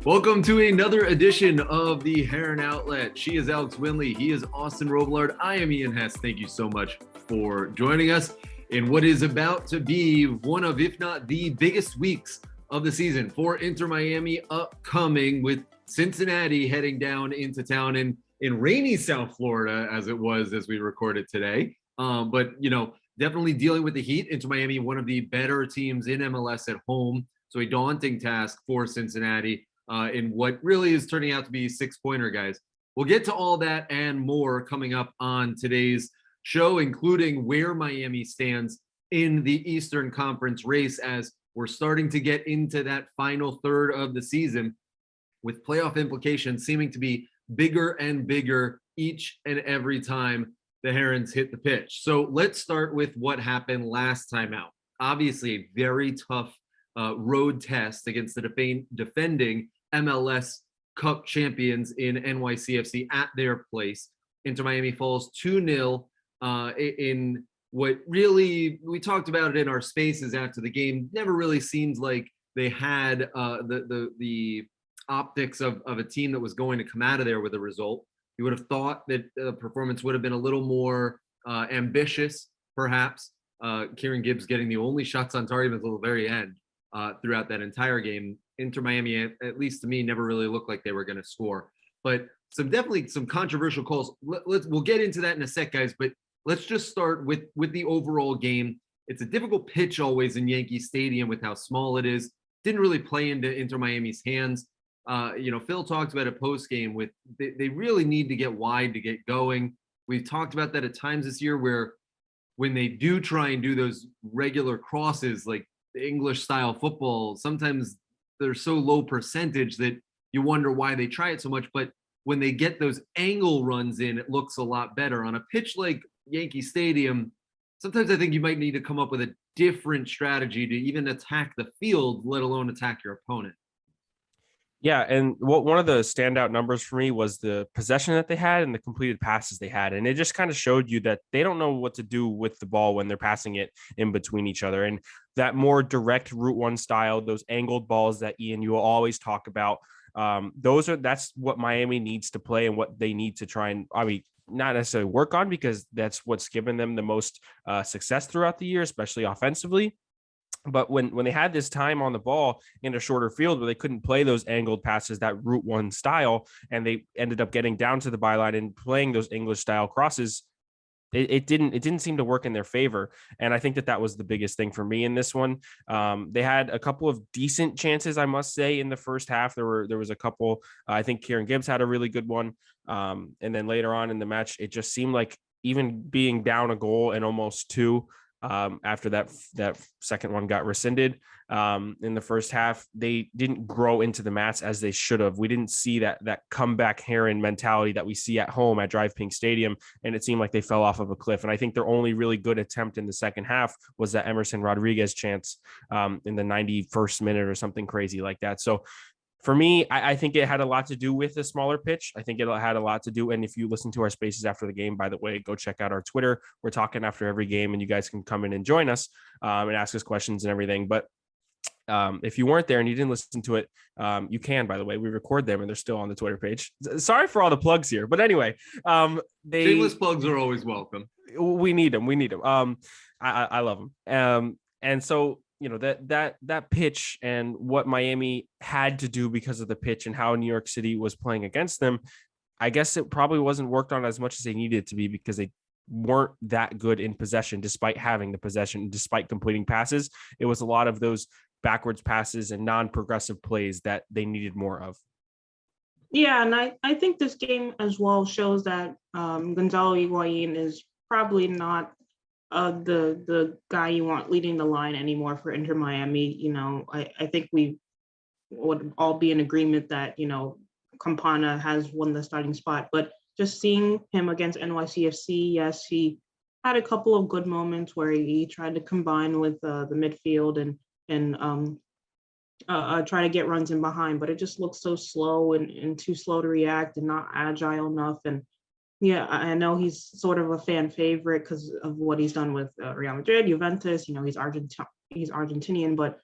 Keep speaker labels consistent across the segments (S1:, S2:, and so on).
S1: Welcome to another edition of the Heron Outlet. She is Alex Winley. He is Austin Robillard. I am Ian Hess. Thank you so much for joining us in what is about to be one of, if not the biggest weeks of the season for Inter Miami, upcoming with Cincinnati heading down into town in rainy South Florida as it was as we recorded today. But, definitely dealing with the heat. Inter Miami, one of the better teams in MLS at home. So a daunting task for Cincinnati. In what really is turning out to be six-pointer, guys. We'll get to all that and more coming up on today's show, including where Miami stands in the Eastern Conference race as we're starting to get into that final third of the season, with playoff implications seeming to be bigger and bigger each and every time the Herons hit the pitch. So let's start with what happened last time out. Obviously, a very tough road test against the defending MLS Cup champions in NYCFC at their place. Inter Miami falls 2-0 in what really, we talked about it in our spaces after the game, never really seems like they had the optics of a team that was going to come out of there with a result. You would have thought that the performance would have been a little more ambitious, perhaps. Kieran Gibbs getting the only shots on target until the very end throughout that entire game. Inter Miami, at least to me, never really looked like they were going to score. But definitely some controversial calls. We'll get into that in a sec, guys. But let's just start with the overall game. It's a difficult pitch always in Yankee Stadium with how small it is. Didn't really play into Inter Miami's hands. Phil talked about a post game with they really need to get wide to get going. We've talked about that at times this year where when they do try and do those regular crosses like the English style football, sometimes they're so low percentage that you wonder why they try it so much. But when they get those angle runs in, it looks a lot better. On a pitch like Yankee Stadium, sometimes I think you might need to come up with a different strategy to even attack the field, let alone attack your opponent.
S2: Yeah, and one of the standout numbers for me was the possession that they had and the completed passes they had. And it just kind of showed you that they don't know what to do with the ball when they're passing it in between each other. And that more direct route one style, those angled balls that Ian, you will always talk about, that's what Miami needs to play and what they need to try and, not necessarily work on, because that's what's given them the most success throughout the year, especially offensively. But when they had this time on the ball in a shorter field where they couldn't play those angled passes, that route one style, and they ended up getting down to the byline and playing those English style crosses, it didn't seem to work in their favor. And I think that was the biggest thing for me in this one. They had a couple of decent chances, I must say, in the first half. There was a couple. I think Kieran Gibbs had a really good one. And then later on in the match, it just seemed like even being down a goal and almost two, after that second one got rescinded in the first half, they didn't grow into the mats as they should have. We didn't see that comeback Heron mentality that we see at home at Drive Pink Stadium, and it seemed like they fell off of a cliff. And I think their only really good attempt in the second half was that Emerson Rodriguez chance in the 91st minute or something crazy like that. So for me, I think it had a lot to do with the smaller pitch. I think it had a lot to do. And if you listen to our spaces after the game, by the way, go check out our Twitter. We're talking after every game and you guys can come in and join us and ask us questions and everything. But if you weren't there and you didn't listen to it, you can, by the way, we record them and they're still on the Twitter page. Sorry for all the plugs here. But anyway,
S1: shameless plugs are always welcome.
S2: We need them. I love them. And so, that pitch and what Miami had to do because of the pitch and how New York City was playing against them, I guess it probably wasn't worked on as much as they needed to be because they weren't that good in possession, despite having the possession, despite completing passes. It was a lot of those backwards passes and non-progressive plays that they needed more of.
S3: Yeah, and I think this game as well shows that Gonzalo Higuain is probably not the guy you want leading the line anymore for Inter Miami. I think we would all be in agreement that, Campana has won the starting spot, but just seeing him against NYCFC, yes, he had a couple of good moments where he tried to combine with the midfield and try to get runs in behind, but it just looks so slow and too slow to react and not agile enough. And yeah, I know he's sort of a fan favorite because of what he's done with Real Madrid, Juventus. He's Argentinian, but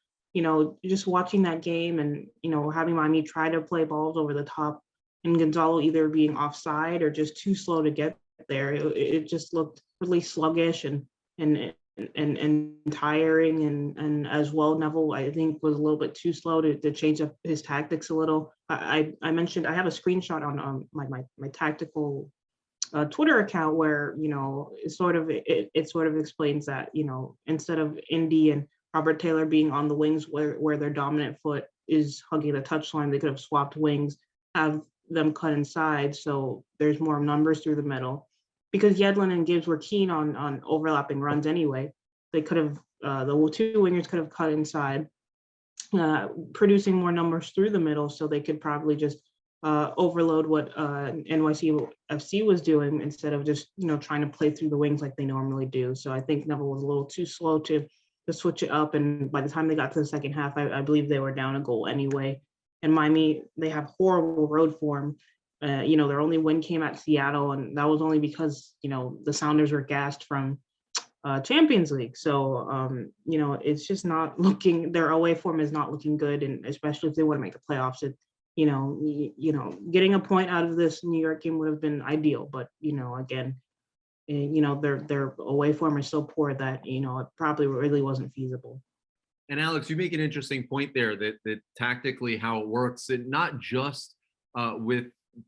S3: just watching that game and, having Miami try to play balls over the top and Gonzalo either being offside or just too slow to get there. It just looked really sluggish and tiring and as well Neville I think was a little bit too slow to change up his tactics a little. I mentioned I have a screenshot on my tactical Twitter account where it sort of explains that instead of Indy and Robert Taylor being on the wings where their dominant foot is hugging the touchline, they could have swapped wings, have them cut inside so there's more numbers through the middle. Because Yedlin and Gibbs were keen on overlapping runs anyway, they could have the two wingers could have cut inside, producing more numbers through the middle, so they could probably just overload what NYCFC was doing instead of just trying to play through the wings like they normally do. So I think Neville was a little too slow to switch it up, and by the time they got to the second half, I believe they were down a goal anyway. And Miami, they have horrible road form. Their only win came at Seattle, and that was only because the Sounders were gassed from Champions League. So it's just not looking. Their away form is not looking good, and especially if they want to make the playoffs, getting a point out of this New York game would have been ideal. But again, their away form is so poor that it probably really wasn't feasible.
S1: And Alex, you make an interesting point there that tactically how it works, and not just with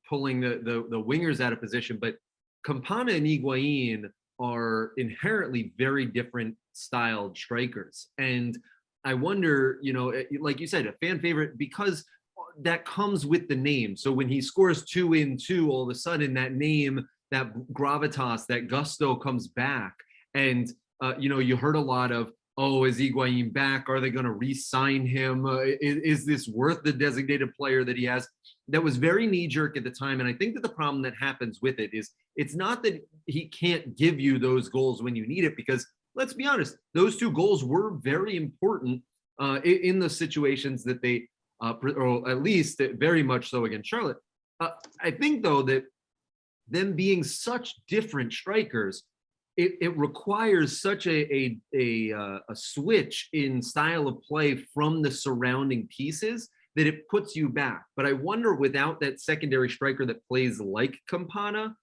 S1: pulling the wingers out of position, but Campana and Higuain are inherently very different styled strikers. And I wonder, like you said, a fan favorite because that comes with the name. So when he scores 2-2, all of a sudden that name, that gravitas, that gusto comes back. And, you heard a lot of, oh, is Higuain back? Are they going to re-sign him? Is this worth the designated player that he has? That was very knee-jerk at the time. And I think that the problem that happens with it is it's not that he can't give you those goals when you need it, because let's be honest, those two goals were very important in the situations that they, or at least very much so against Charlotte. I think, though, that them being such different strikers, it requires such a switch in style of play from the surrounding pieces that it puts you back. But I wonder, without that secondary striker that plays like Campana,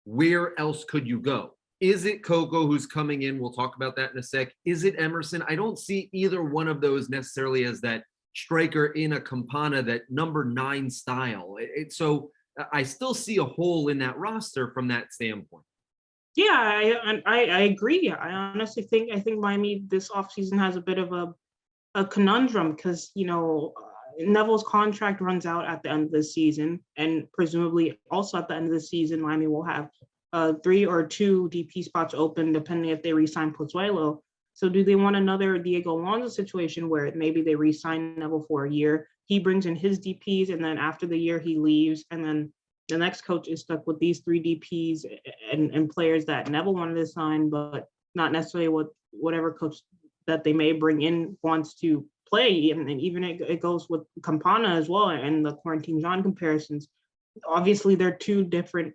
S1: where else could you go? Is it Coco who's coming in? We'll talk about that in a sec. Is it Emerson? I don't see either one of those necessarily as that striker in a Campana, that number 9 style. So I still see a hole in that roster from that standpoint.
S3: Yeah, I agree. I honestly think Miami this offseason has a bit of a conundrum because Neville's contract runs out at the end of the season, and presumably also at the end of the season, Miami will have 3 or 2 DP spots open, depending if they re-sign Pozuelo. So do they want another Diego Alonso situation where maybe they re-sign Neville for a year, he brings in his DPs, and then after the year he leaves, and then the next coach is stuck with these 3 DPs and players that Neville wanted to sign, but not necessarily whatever coach that they may bring in wants to play. And even it goes with Campana as well, and the Quarantine John comparisons. Obviously, they're 2 different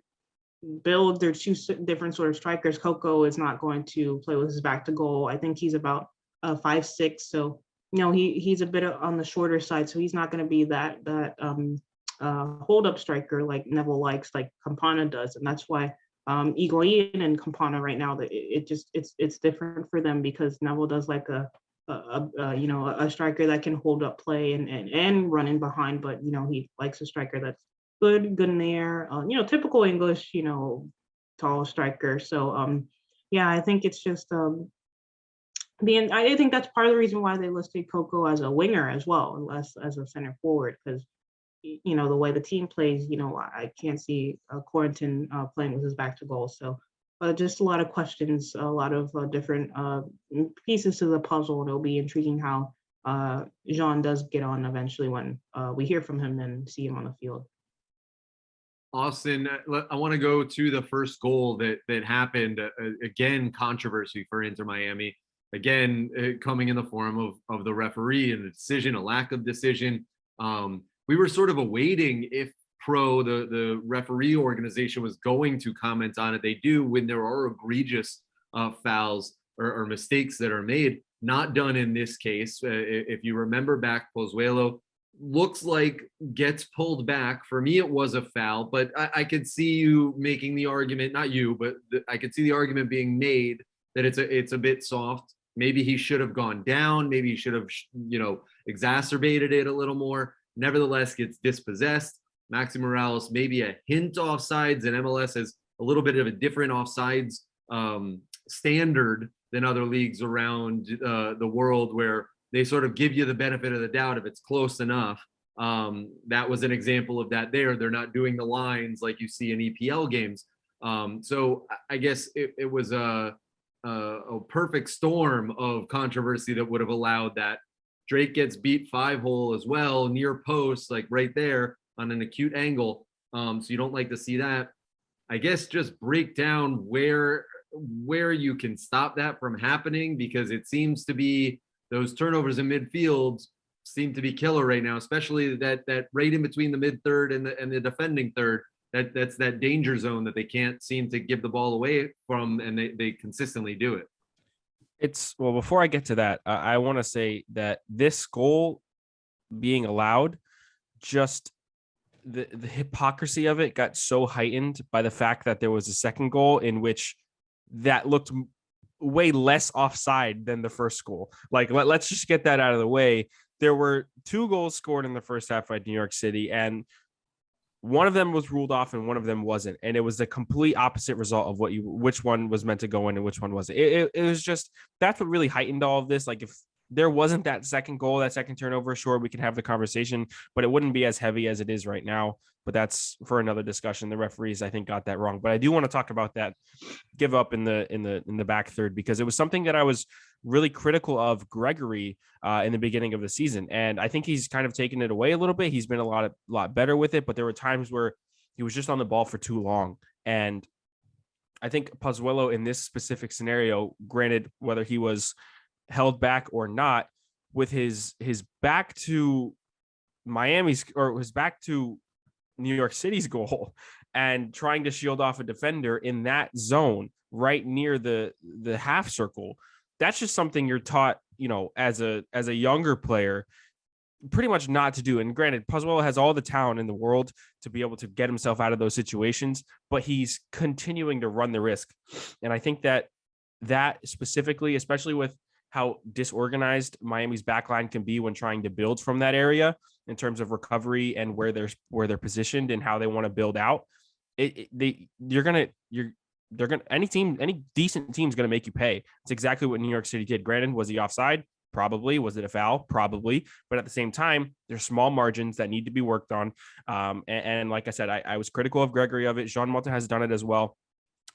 S3: builds. They're 2 different sort of strikers. Coco is not going to play with his back to goal. I think he's about 5'6", so he's a bit on the shorter side, so he's not going to be that hold up striker like Neville likes, like Campana does, and that's why Higuain and Campana right now, that it's different for them, because Neville does like a striker that can hold up play and run in behind, but he likes a striker that's good in the air, typical English, tall striker. So yeah, I think it's just I think that's part of the reason why they listed Coco as a winger as well, and less as a center forward, because the way the team plays, I can't see Quarantin playing with his back to goal. So just a lot of questions, a lot of different pieces to the puzzle, and it'll be intriguing how Jean does get on eventually when we hear from him and see him on the field.
S1: Austin, I want to go to the first goal that happened. Again, controversy for Inter Miami. Again, coming in the form of the referee and the decision, a lack of decision. We were sort of awaiting if the referee organization was going to comment on it. They do when there are egregious fouls or mistakes that are made. Not done in this case. If you remember back, Pozuelo looks like gets pulled back. For me, it was a foul, but I could see you making the argument, not you, but I could see the argument being made that it's a bit soft. Maybe he should have gone down. Maybe he should have, exacerbated it a little more. Nevertheless, gets dispossessed. Maxi Morales, maybe a hint offsides, and MLS has a little bit of a different offsides standard than other leagues around the world, where they sort of give you the benefit of the doubt if it's close enough. That was an example of that there. They're not doing the lines like you see in EPL games. So I guess it was a perfect storm of controversy that would have allowed that. Drake gets beat 5-hole as well, near post, like right there on an acute angle. So you don't like to see that. I guess just break down where you can stop that from happening, because it seems to be those turnovers in midfield seem to be killer right now, especially that right in between the mid third and the defending third. That's that danger zone that they can't seem to give the ball away from, and they consistently do it.
S2: Before I get to that, I want to say that this goal being allowed, just the hypocrisy of it got so heightened by the fact that there was a second goal in which that looked way less offside than the first goal. Like, let's just get that out of the way. There were 2 goals scored in the first half by New York City, and one of them was ruled off and one of them wasn't. And it was the complete opposite result of which one was meant to go in and which one wasn't. It was just, that's what really heightened all of this. Like, if there wasn't that second goal, that second turnover, sure, we could have the conversation, but it wouldn't be as heavy as it is right now. But that's for another discussion. The referees, I think, got that wrong. But I do want to talk about that give up in the back third, because it was something that I was really critical of Gregory in the beginning of the season. And I think he's kind of taken it away a little bit. He's been a lot better with it, but there were times where he was just on the ball for too long. And I think Pozuelo in this specific scenario, granted, whether he was held back or not, with his back to Miami's, or his back to New York City's goal, and trying to shield off a defender in that zone right near the half circle, that's just something you're taught, as a younger player, pretty much not to do. And granted, Pozuelo has all the talent in the world to be able to get himself out of those situations, but he's continuing to run the risk. And I think that specifically, especially with how disorganized Miami's backline can be when trying to build from that area in terms of recovery and where they're positioned and how they want to build out, any decent team's going to make you pay. It's exactly what New York City did. Granted, was he offside? Probably. Was it a foul? Probably. But at the same time, there's small margins that need to be worked on. And like I said, I was critical of Gregory of it. Jean Mota has done it as well.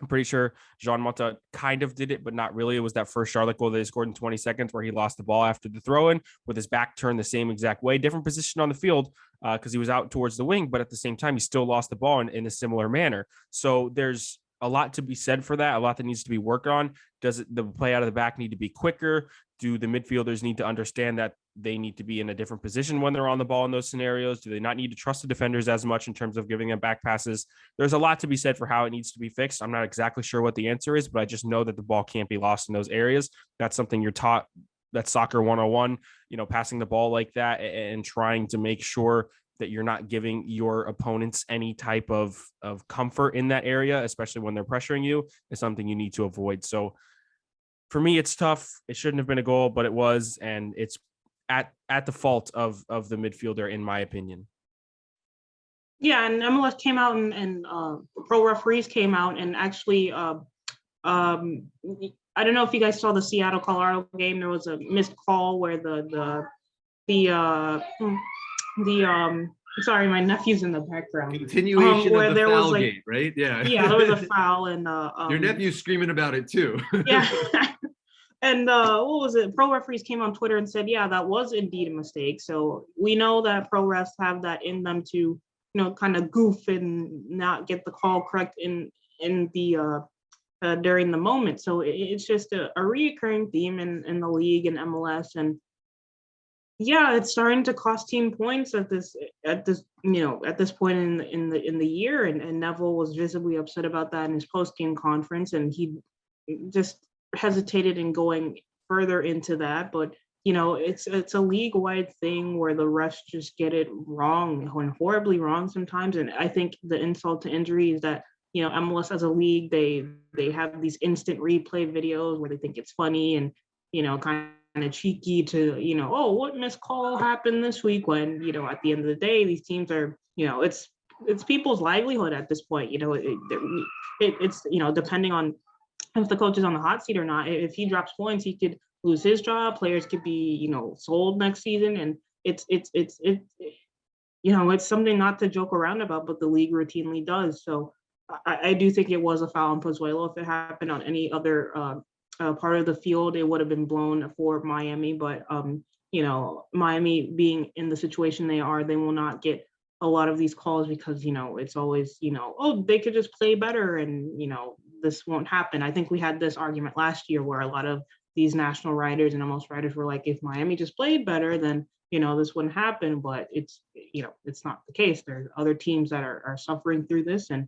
S2: I'm pretty sure Jean Mota kind of did it, but not really. It was that first Charlotte goal that he scored in 20 seconds where he lost the ball after the throw-in with his back turned the same exact way. Different position on the field because he was out towards the wing, but at the same time, he still lost the ball in a similar manner. So there's a lot to be said for that, a lot that needs to be worked on. Does the play out of the back need to be quicker? Do the midfielders need to understand that they need to be in a different position when they're on the ball in those scenarios? Do they not need to trust the defenders as much in terms of giving them back passes? There's a lot to be said for how it needs to be fixed. I'm not exactly sure what the answer is, but I just know that the ball can't be lost in those areas. That's something you're taught. That's soccer 101, passing the ball like that and trying to make sure that you're not giving your opponents any type of comfort in that area, especially when they're pressuring you, is something you need to avoid. So for me, it's tough. It shouldn't have been a goal, but it was, and it's at the fault of the midfielder, in my opinion.
S3: Yeah, and MLS came out and pro referees came out and actually, I don't know if you guys saw the Seattle Colorado game. There was a missed call where sorry, my nephew's in the background.
S1: Continuation of the foul game, right? Yeah.
S3: Yeah, there was a foul, and
S1: your nephew's screaming about it too.
S3: Yeah. And what was it? Pro referees came on Twitter and said, yeah, that was indeed a mistake. So we know that pro refs have that in them to, kind of goof and not get the call correct in the during the moment. So it's just a reoccurring theme in the league and MLS. And yeah, it's starting to cost team points at this point in the year. And Neville was visibly upset about that in his post-game conference, and he just hesitated in going further into that, but it's a league-wide thing where the refs just get it wrong and horribly wrong sometimes. And I think the insult to injury is that MLS as a league, they have these instant replay videos where they think it's funny and kind of cheeky to oh, what missed call happened this week, when at the end of the day these teams are it's people's livelihood at this point. It's depending on if the coach is on the hot seat or not. If he drops points, he could lose his job. Players could be sold next season, and it's something not to joke around about, but the league routinely does. So I do think it was a foul on Pozuelo. If it happened on any other part of the field, it would have been blown for Miami. But Miami being in the situation they are, they will not get a lot of these calls because it's always oh, they could just play better and this won't happen. I think we had this argument last year where a lot of these national writers and MLS writers were like, if Miami just played better, then this wouldn't happen. But it's it's not the case. There's other teams that are suffering through this, and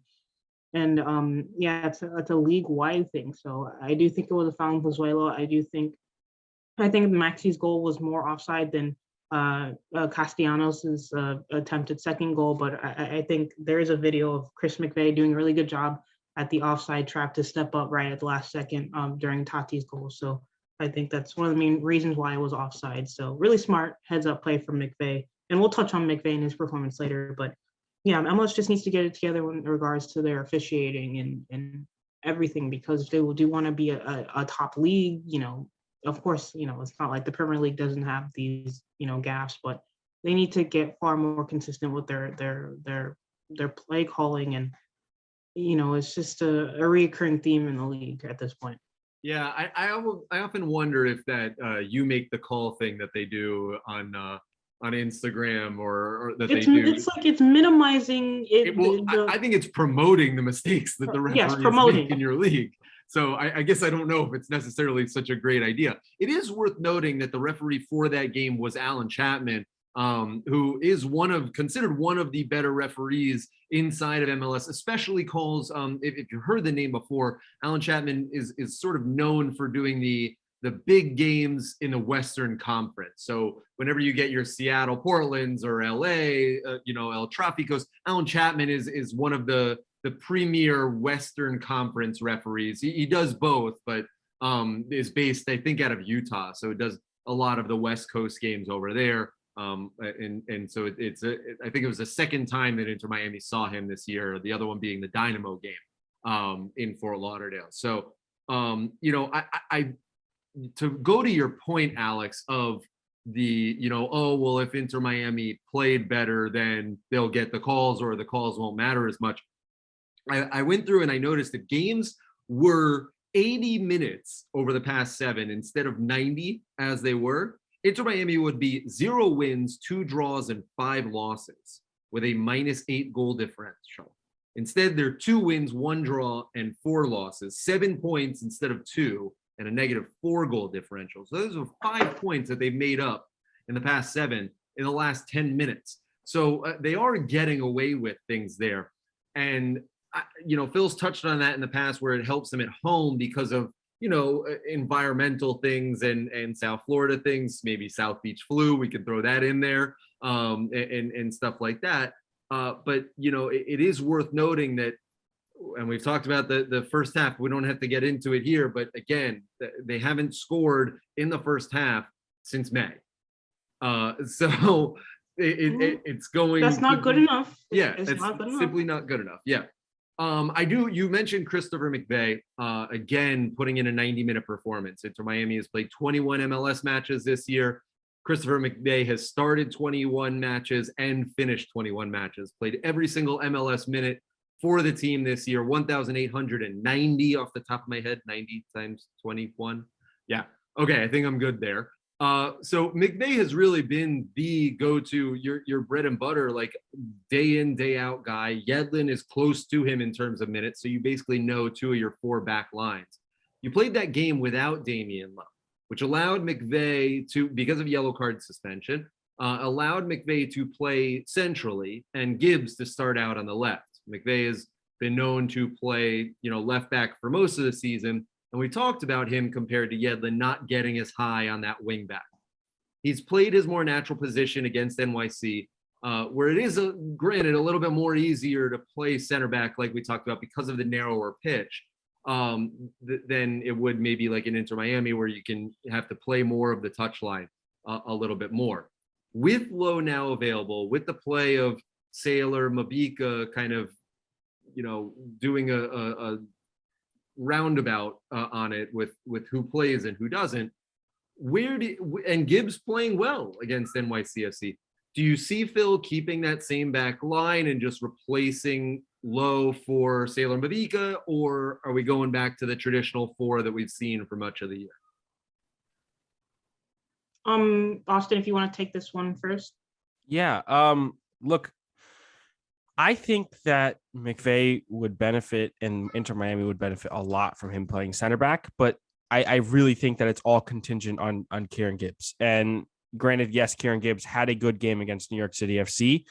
S3: yeah, it's a league-wide thing. So I do think it was a foul on Pozuelo. I think Maxi's goal was more offside than Castellanos' attempted second goal, but I think there is a video of Chris McVey doing a really good job at the offside trap to step up right at the last second during Tati's goal. So I think that's one of the main reasons why it was offside. So really smart heads-up play from McVey, and we'll touch on McVey and his performance later. But yeah, MLS just needs to get it together in regards to their officiating and everything, because they do want to be a top league. Of course, it's not like the Premier League doesn't have these, gaps, but they need to get far more consistent with their play calling. And, it's just a recurring theme in the league at this point.
S1: Yeah, I often wonder if that you make the call thing that they do on Instagram or that they do.
S3: It's like it's minimizing it.
S1: I think it's promoting the mistakes that the referees make in your league. So I guess I don't know if it's necessarily such a great idea. It is worth noting that the referee for that game was Alan Chapman, who is considered one of the better referees inside of MLS, especially calls. If you heard the name before, Alan Chapman is sort of known for doing the big games in the Western Conference. So whenever you get your Seattle Portlands or LA, El Tráficos, Alan Chapman is one of the premier Western Conference referees. He does both, but is based, I think, out of Utah. So it does a lot of the West Coast games over there. And so I think it was the second time that Inter Miami saw him this year, the other one being the Dynamo game in Fort Lauderdale. So, I to go to your point, Alex, of the, oh, well, if Inter Miami played better, then they'll get the calls or the calls won't matter as much. I went through and I noticed that games were 80 minutes over the past 7 instead of 90 as they were. Inter Miami would be 0 wins, 2 draws, and 5 losses with a -8 goal differential. Instead, they're 2 wins, 1 draw, and 4 losses, 7 points instead of 2, and a -4 goal differential. So those are 5 points that they've made up in the past 7 in the last 10 minutes. So they are getting away with things there. And Phil's touched on that in the past where it helps them at home because of, environmental things and South Florida things, maybe South Beach flu, we could throw that in there, and stuff like that. But, it is worth noting that, and we've talked about the first half, we don't have to get into it here, but again, they haven't scored in the first half since May. So it's going.
S3: That's not good enough.
S1: Yeah,
S3: it's not good
S1: simply not good enough. Yeah. You mentioned Christopher McVey, again, putting in a 90-minute performance. Inter Miami has played 21 MLS matches this year. Christopher McVey has started 21 matches and finished 21 matches, played every single MLS minute for the team this year, 1,890 off the top of my head, 90 times 21. Yeah. Okay. I think I'm good there. So McVey has really been the go-to, your bread and butter, like day in, day out guy. Yedlin is close to him in terms of minutes. So you basically know 2 of your 4 back lines. You played that game without Damian Lowe, which allowed McVey to, because of yellow card suspension, allowed McVey to play centrally and Gibbs to start out on the left. McVey has been known to play, left back for most of the season. And we talked about him compared to Yedlin not getting as high on that wing back. He's played his more natural position against NYC, where it is, granted, a little bit more easier to play center back, like we talked about, because of the narrower pitch, than it would maybe like in Inter Miami, where you can have to play more of the touchline a little bit more. With Lowe now available, with the play of Sailor, Mabika kind of, doing a roundabout on it with who plays and who doesn't, and Gibbs playing well against NYCFC. Do you see Phil keeping that same back line and just replacing Lowe for Sailor Mabika, or are we going back to the traditional four that we've seen for much of the year?
S3: Austin, if you want to take this one first.
S2: Yeah. Look, I think that McVay would benefit and Inter Miami would benefit a lot from him playing center back, but I really think that it's all contingent on Kieran Gibbs. And granted, yes, Kieran Gibbs had a good game against New York City FC,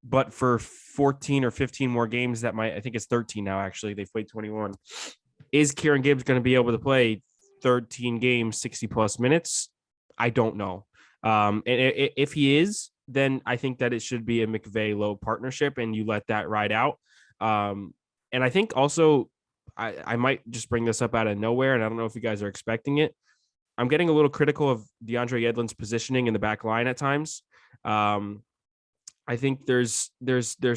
S2: but for 14 or 15 more games I think it's 13 now, actually, they've played 21. Is Kieran Gibbs going to be able to play 13 games, 60 plus minutes? I don't know. And if he is, then I think that it should be a McVay-Lowe partnership and you let that ride out. And I think also, I might just bring this up out of nowhere, and I don't know if you guys are expecting it. I'm getting a little critical of DeAndre Yedlin's positioning in the back line at times. I think there's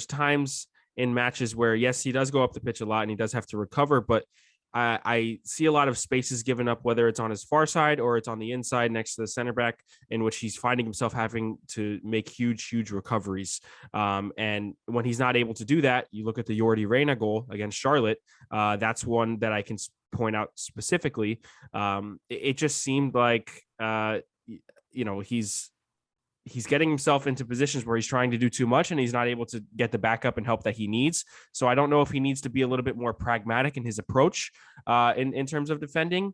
S2: times in matches where, yes, he does go up the pitch a lot and he does have to recover, but I see a lot of spaces given up, whether it's on his far side or it's on the inside next to the center back, in which he's finding himself having to make huge recoveries. And when he's not able to do that, you look at the Jordi Reyna goal against Charlotte. That's one that I can point out specifically. It just seemed like, he's getting himself into positions where he's trying to do too much and he's not able to get the backup and help that he needs. So I don't know if he needs to be a little bit more pragmatic in his approach in terms of defending.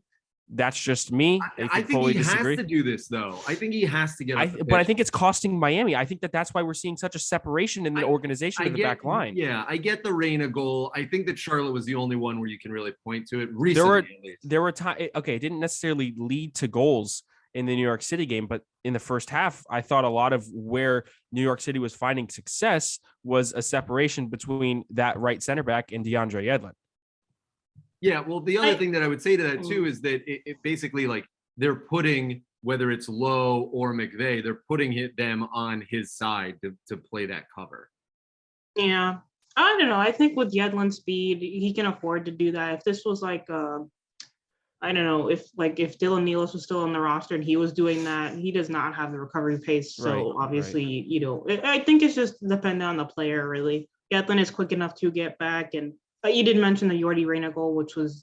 S2: That's just me.
S1: I think he has to do this, though. I think he has to get
S2: but I think it's costing Miami. I think that's why we're seeing such a separation in the organization of the back line.
S1: Yeah, I get the Reyna goal. I think that Charlotte was the only one where you can really point to it recently.
S2: There were times, okay, it didn't necessarily lead to goals in the New York City game, but in the first half, I thought a lot of where New York City was finding success was a separation between that right center back and DeAndre Yedlin.
S1: Yeah, well, the other thing that I would say to that too is that it basically, like, they're putting, whether it's Lowe or McVay, they're putting them on his side to play that cover.
S3: Yeah, I don't know. I think with Yedlin's speed, he can afford to do that. If this was like I don't know, if Dylan Nealis was still on the roster and he was doing that, he does not have the recovery pace. So obviously, I think it's just dependent on the player, really. Yedlin is quick enough to get back. And you did mention the Jordi Reyna goal, which was,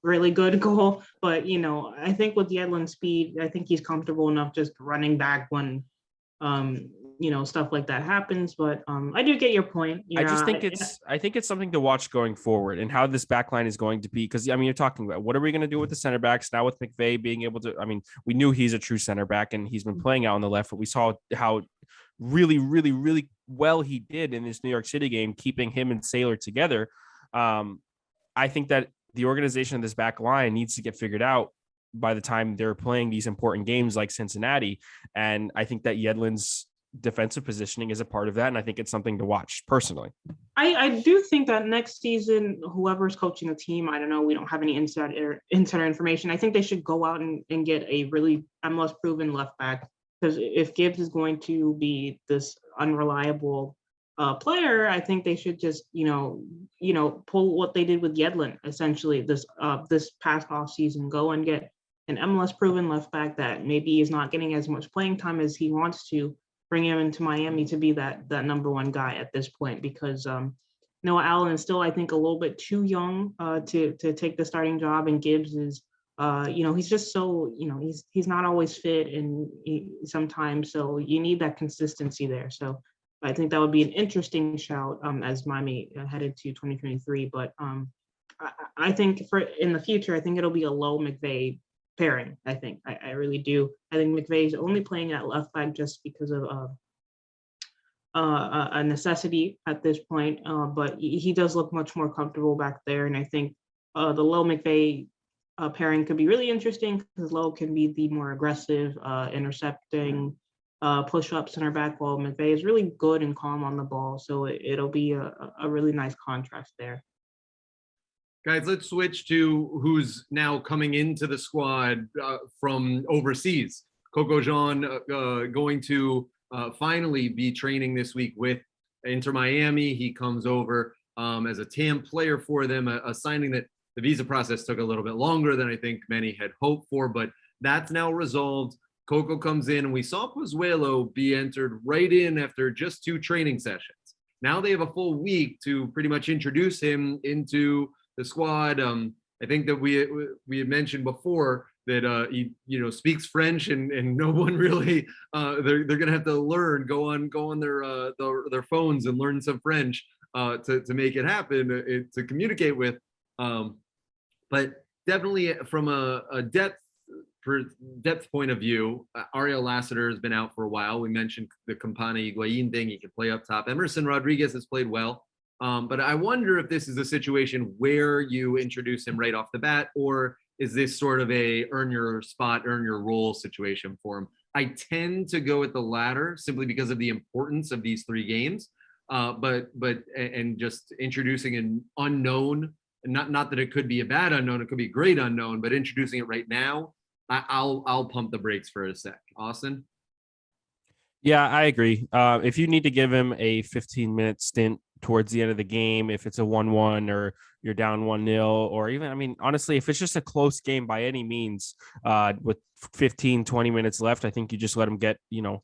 S3: really good goal. But, I think with Yedlin's speed, I think he's comfortable enough just running back when, stuff like that happens. But I do get your point.
S2: I just think I think it's something to watch going forward and how this back line is going to be. Because, you're talking about what are we going to do with the center backs now with McVay being able to, we knew he's a true center back and he's been playing out on the left, but we saw how really, really, really well he did in this New York City game, keeping him and Sailor together. I think that the organization of this back line needs to get figured out by the time they're playing these important games like Cincinnati. And I think that Yedlin's defensive positioning is a part of that. And I think it's something to watch personally.
S3: I do think that next season, whoever's coaching the team, I don't know, we don't have any insider information. I think they should go out and get a really MLS proven left back, because if Gibbs is going to be this unreliable player, I think they should just, pull what they did with Yedlin, essentially this past off season, go and get an MLS proven left back that maybe is not getting as much playing time as he wants to, bring him into Miami to be that number one guy at this point, because Noah Allen is still, I think, a little bit too young to take the starting job, and Gibbs is, he's just so, he's not always fit and sometimes, so you need that consistency there. So I think that would be an interesting shout as Miami headed to 2023. But I think for in the future, I think it'll be a Lowe McVay pairing. I really do. I think McVay is only playing at left back just because of a necessity at this point. But he does look much more comfortable back there, and I think the Low McVay pairing could be really interesting because Low can be the more aggressive, intercepting, push-up center back, while McVay is really good and calm on the ball. So it'll be a really nice contrast there.
S1: Guys, let's switch to who's now coming into the squad from overseas. Coco Jean going to finally be training this week with Inter Miami. He comes over as a TAM player for them, a signing that the visa process took a little bit longer than I think many had hoped for, but that's now resolved. Coco comes in, and we saw Pozuelo be entered right in after just 2 training sessions. Now they have a full week to pretty much introduce him into the squad. I think that we had mentioned before that he speaks French, and no one really they're gonna have to learn, go on their phones and learn some French to make it happen, to communicate with. But definitely from a depth point of view, Ariel Lassiter has been out for a while. We mentioned the Campana Higuain thing. He can play up top. Emerson Rodriguez has played well. But I wonder if this is a situation where you introduce him right off the bat, or is this sort of a earn your spot, earn your role situation for him? I tend to go with the latter simply because of the importance of these 3 games. But just introducing an unknown, not that it could be a bad unknown, it could be a great unknown, but introducing it right now, I'll pump the brakes for a sec. Austin?
S2: Yeah, I agree. If you need to give him a 15-minute stint towards the end of the game, if it's a 1-1 or you're down 1-0, or even, I mean, honestly, if it's just a close game by any means, with 15, 20 minutes left, I think you just let him get,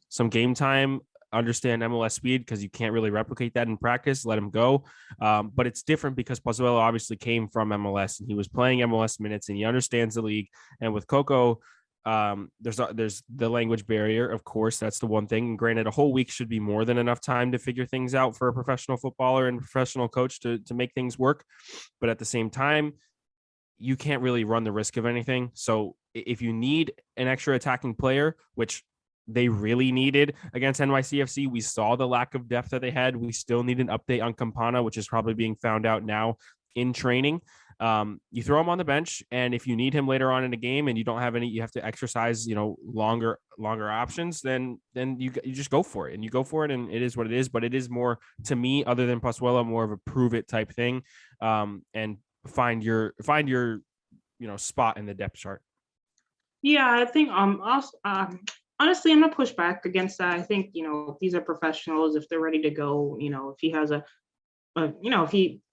S2: some game time, understand MLS speed, because you can't really replicate that in practice. Let him go. But it's different because Pozuelo obviously came from MLS and he was playing MLS minutes and he understands the league. And with Coco, there's the language barrier, of course. That's the one thing. And granted, a whole week should be more than enough time to figure things out for a professional footballer and professional coach to make things work. But at the same time, you can't really run the risk of anything. So if you need an extra attacking player, which they really needed against NYCFC, we saw the lack of depth that they had. We still need an update on Campana, which is probably being found out now in training. You throw him on the bench, and if you need him later on in the game and you don't have any, you have to exercise, longer options, then you just go for it, and you go for it, and it is what it is. But it is more, to me, other than Pozuelo, more of a prove it type thing, and find your spot in the depth chart. Yeah,
S3: I think honestly, I'm gonna push back against that. I think if these are professionals, if they're ready to go, if he has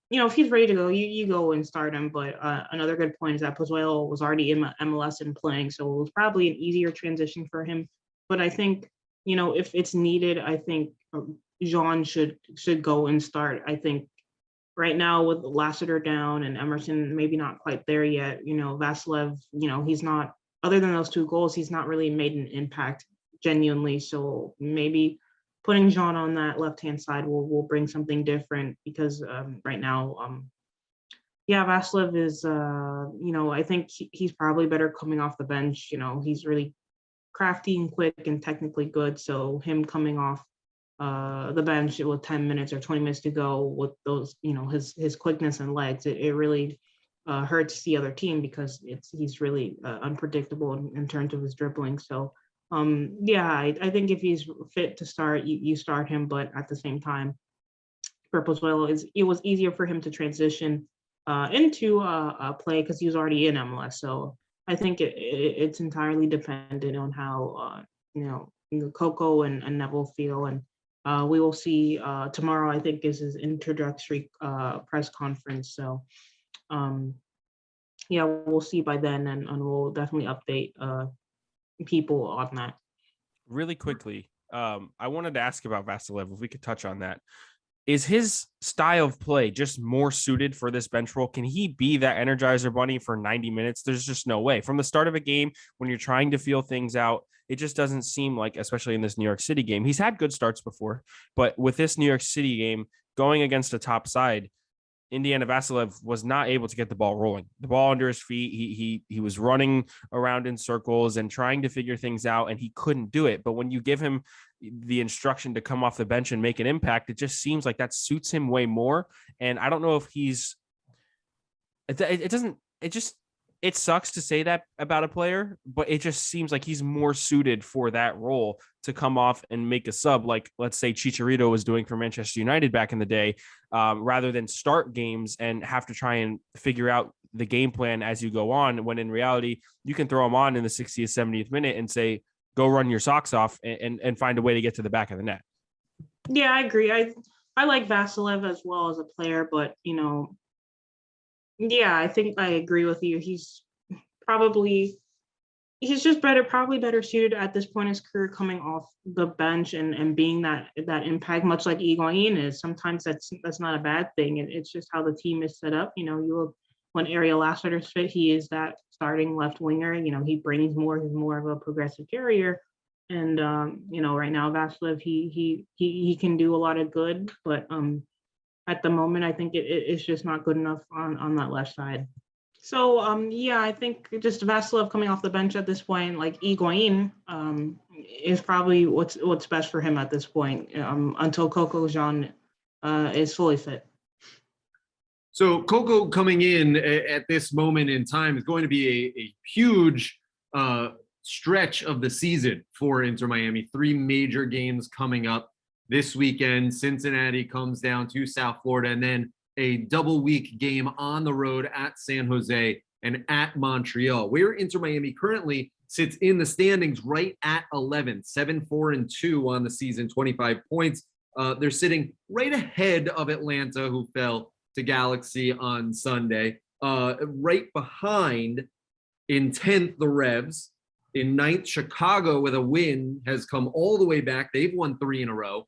S3: if he's ready to go, you go and start him. But another good point is that Pozuelo was already in MLS and playing, so it was probably an easier transition for him. But I think if it's needed, I think Jean should go and start. I think right now with Lassiter down and Emerson maybe not quite there yet, Vasilev, he's not, other than those 2 goals, he's not really made an impact genuinely. So maybe putting Jean on that left-hand side will bring something different, because right now, Vasilev is, I think he's probably better coming off the bench. He's really crafty and quick and technically good. So him coming off the bench with 10 minutes or 20 minutes to go with those, his quickness and legs, it really hurts the other team, because he's really unpredictable in terms of his dribbling. So I think if he's fit to start, you start him. But at the same time, for Pozuelo, it was easier for him to transition into a play because he was already in MLS. So I think it's entirely dependent on how Coco and Neville feel, and we will see tomorrow. I think is his introductory press conference. So we'll see by then, and we'll definitely update people on that.
S2: Really quickly, I wanted to ask about Vasilev, if we could touch on that. Is his style of play just more suited for this bench role? Can he be that Energizer Bunny for 90 minutes? There's just no way. From the start of a game, when you're trying to feel things out, it just doesn't seem like, especially in this New York City game, he's had good starts before, but with this New York City game, going against a top side, Indiana Vasilev was not able to get the ball rolling. The ball under his feet, he was running around in circles and trying to figure things out, and he couldn't do it. But when you give him the instruction to come off the bench and make an impact, it just seems like that suits him way more. And I don't know if he's it doesn't. It sucks to say that about a player, but it just seems like he's more suited for that role to come off and make a sub, like let's say Chicharito was doing for Manchester United back in the day, rather than start games and have to try and figure out the game plan as you go on. When in reality, you can throw him on in the 60th, 70th minute and say, go run your socks off and find a way to get to the back of the net.
S3: Yeah, I agree. I like Vasilev as well as a player, but yeah, I think I agree with you. He's just probably better suited at this point in his career coming off the bench and being that impact, much like Higuain is. Sometimes that's not a bad thing. It's just how the team is set up. You look when Ariel Lassiter's fit, he is that starting left winger. He brings more. He's more of a progressive carrier. And right now Vasilev, he can do a lot of good, but at the moment, I think it's just not good enough on that left side. So, yeah, I think just Vasilev coming off the bench at this point, like Higuain, is probably what's best for him at this point until Coco Jean is fully fit.
S1: So Coco coming in at this moment in time is going to be a huge stretch of the season for Inter Miami. 3 major games coming up this weekend. Cincinnati comes down to South Florida, and then a double week game on the road at San Jose and at Montreal, where Inter Miami currently sits in the standings right at 11, 7-4-2 on the season, 25 points. They're sitting right ahead of Atlanta, who fell to Galaxy on Sunday. Right behind in 10th, the Revs. In 9th, Chicago with a win has come all the way back. They've won 3 in a row.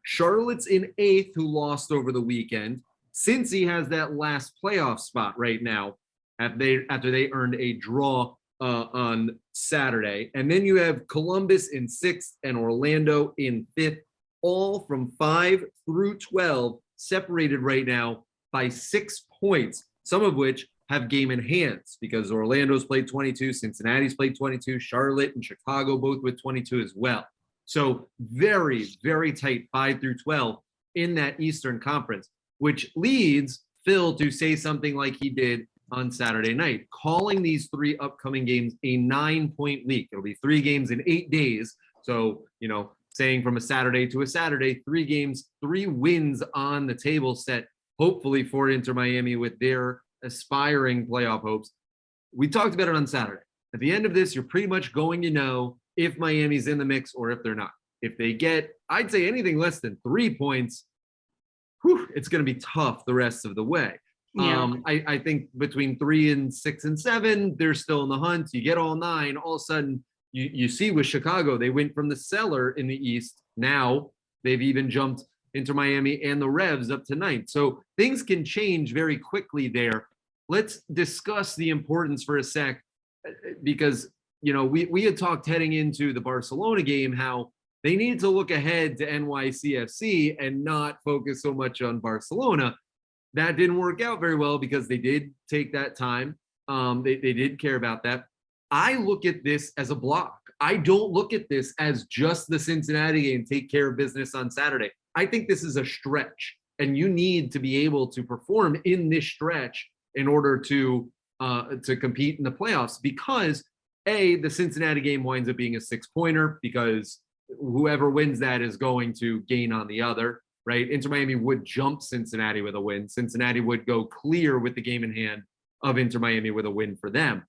S1: Charlotte's in 8th, who lost over the weekend. Cincy has that last playoff spot right now after they earned a draw on Saturday. And then you have Columbus in 6th and Orlando in 5th, all from 5 through 12, separated right now by 6 points, some of which have game in hands because Orlando's played 22, Cincinnati's played 22, Charlotte and Chicago both with 22 as well. So very, very tight 5 through 12 in that Eastern Conference, which leads Phil to say something like he did on Saturday night, calling these 3 upcoming games a 9-point week. It'll be 3 games in 8 days. So, saying from a Saturday to a Saturday, 3 games, 3 wins on the table set, hopefully for Inter Miami with their aspiring playoff hopes. We talked about it on Saturday. At the end of this, you're pretty much going to know if Miami's in the mix or if they're not. If they get, I'd say anything less than 3 points, it's going to be tough the rest of the way. Yeah. I think between 3 and 6 and 7, they're still in the hunt. You get all 9, all of a sudden you see with Chicago, they went from the cellar in the East. Now they've even jumped Inter Miami and the Revs up to 9th. So things can change very quickly there. Let's discuss the importance for a sec, because, we had talked heading into the Barcelona game, how they need to look ahead to NYCFC and not focus so much on Barcelona. That didn't work out very well because they did take that time. They did care about that. I look at this as a block. I don't look at this as just the Cincinnati game, take care of business on Saturday. I think this is a stretch, and you need to be able to perform in this stretch in order to compete in the playoffs, because the Cincinnati game winds up being a 6-pointer because whoever wins that is going to gain on the other, right? Inter Miami would jump Cincinnati with a win. Cincinnati would go clear with the game in hand of Inter Miami with a win for them.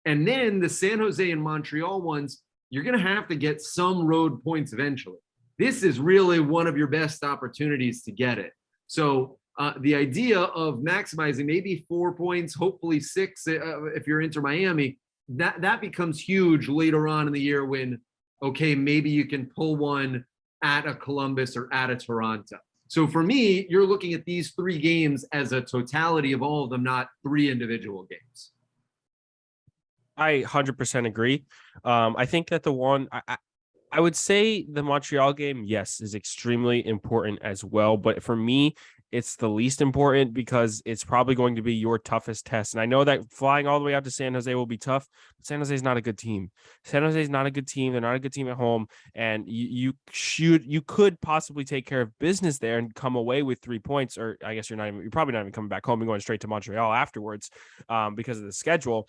S1: And then the San Jose and Montreal ones, you're going to have to get some road points eventually. This is really one of your best opportunities to get it. So the idea of maximizing maybe 4 points, hopefully 6 if you're Inter Miami, that becomes huge later on in the year when, okay, maybe you can pull one at a Columbus or at a Toronto. So for me, you're looking at these 3 games as a totality of all of them, not 3 individual games.
S2: I 100% agree. I think that the one I would say the Montreal game, yes, is extremely important as well. But for me, it's the least important because it's probably going to be your toughest test. And I know that flying all the way out to San Jose will be tough, but San Jose is not a good team. San Jose is not a good team. They're not a good team at home. And you could possibly take care of business there and come away with 3 points, or I guess you're probably not even coming back home and going straight to Montreal afterwards because of the schedule.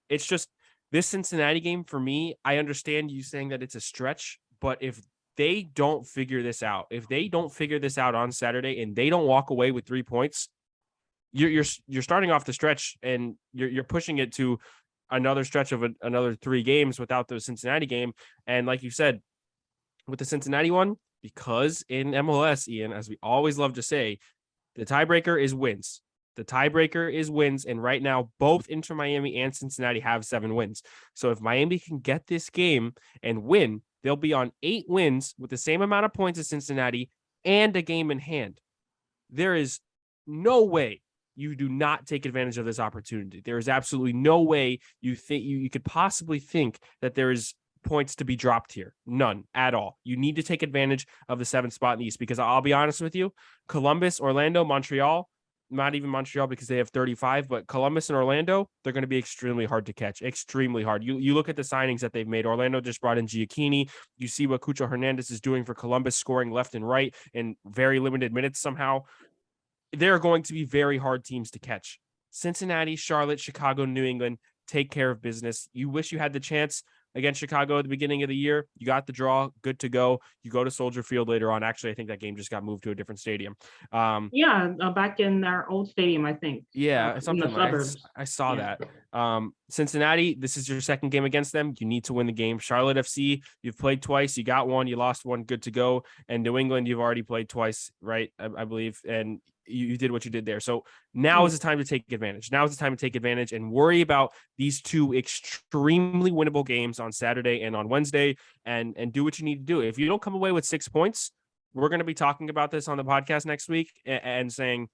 S2: It's just this Cincinnati game for me. I understand you saying that it's a stretch, but if they don't figure this out, if they don't figure this out on Saturday and they don't walk away with 3 points, you're starting off the stretch and you're pushing it to another stretch of another 3 games without the Cincinnati game. And like you said, with the Cincinnati one, because in MLS, Ian, as we always love to say, the tiebreaker is wins. The tiebreaker is wins. And right now, both Inter Miami and Cincinnati have 7 wins. So if Miami can get this game and win, they'll be on 8 wins with the same amount of points as Cincinnati and a game in hand. There is no way you do not take advantage of this opportunity. There is absolutely no way you think you could possibly think that there is points to be dropped here. None at all. You need to take advantage of the 7th spot in the East because I'll be honest with you, Columbus, Orlando, Montreal, not even Montreal because they have 35, but Columbus and Orlando, they're going to be extremely hard to catch. Extremely hard. You look at the signings that they've made. Orlando just brought in Giacchini. You see what Cucho Hernandez is doing for Columbus, scoring left and right in very limited minutes somehow. They're going to be very hard teams to catch. Cincinnati, Charlotte, Chicago, New England, take care of business. You wish you had the chance against Chicago at the beginning of the year. You got the draw, good to go. You go to Soldier Field later on. Actually, I think that game just got moved to a different stadium.
S3: Back in their old stadium, I think.
S2: Yeah, something
S3: in the
S2: like
S3: suburbs.
S2: I saw that. Cincinnati, this is your second game against them. You need to win the game. Charlotte FC, you've played twice. You got one. You lost one. Good to go. And New England, you've already played twice, right? I believe. And you did what you did there. So now is the time to take advantage. Now is the time to take advantage and worry about these 2 extremely winnable games on Saturday and on Wednesday and do what you need to do. If you don't come away with 6 points, we're going to be talking about this on the podcast next week and saying,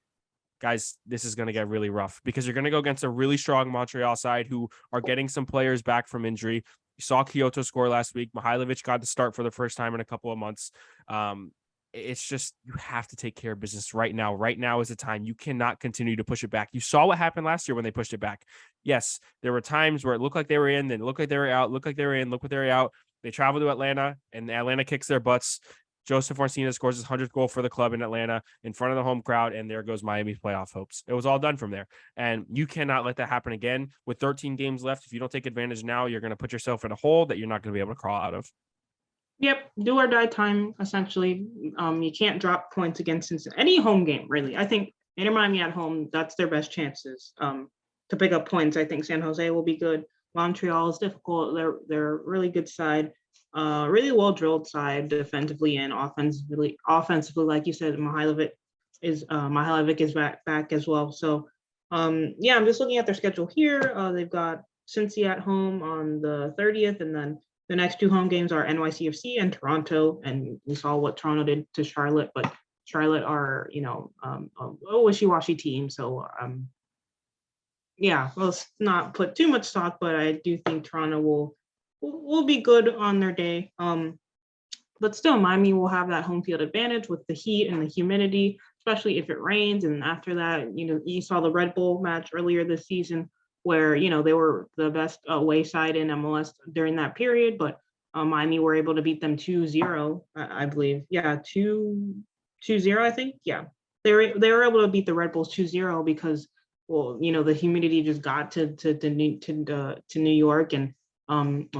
S2: guys, this is going to get really rough because you're going to go against a really strong Montreal side who are getting some players back from injury. You saw Kyoto score last week. Mihailovic got to start for the first time in a couple of months. It's just, you have to take care of business right now. Right now is the time. You cannot continue to push it back. You saw what happened last year when they pushed it back. Yes, there were times where it looked like they were in, then it looked like they were out, looked like they were in, look what they were out. They travel to Atlanta and Atlanta kicks their butts. Joseph Orsina scores his 100th goal for the club in Atlanta in front of the home crowd, and there goes Miami's playoff hopes. It was all done from there, and you cannot let that happen again. With 13 games left, if you don't take advantage now, you're going to put yourself in a hole that you're not going to be able to crawl out of.
S3: Yep, do or die time, essentially. You can't drop points against any home game, really. I think Inter Miami at home, that's their best chances to pick up points. I think San Jose will be good. Montreal is difficult. They're a really good side. Really well-drilled side defensively and offensively. Like you said, Mihailovic is back as well. So, I'm just looking at their schedule here. They've got Cincy at home on the 30th, and then the next 2 home games are NYCFC and Toronto. And we saw what Toronto did to Charlotte, but Charlotte are, a wishy-washy team. So, let's not put too much stock, but I do think Toronto will be good on their day. But still, Miami will have that home field advantage with the heat and the humidity, especially if it rains. And after that, you saw the Red Bull match earlier this season where, they were the best away side in MLS during that period, but Miami were able to beat them 2-0, I believe. Yeah, 2-0, I think. Yeah, they were able to beat the Red Bulls 2-0 because, the humidity just got to New York and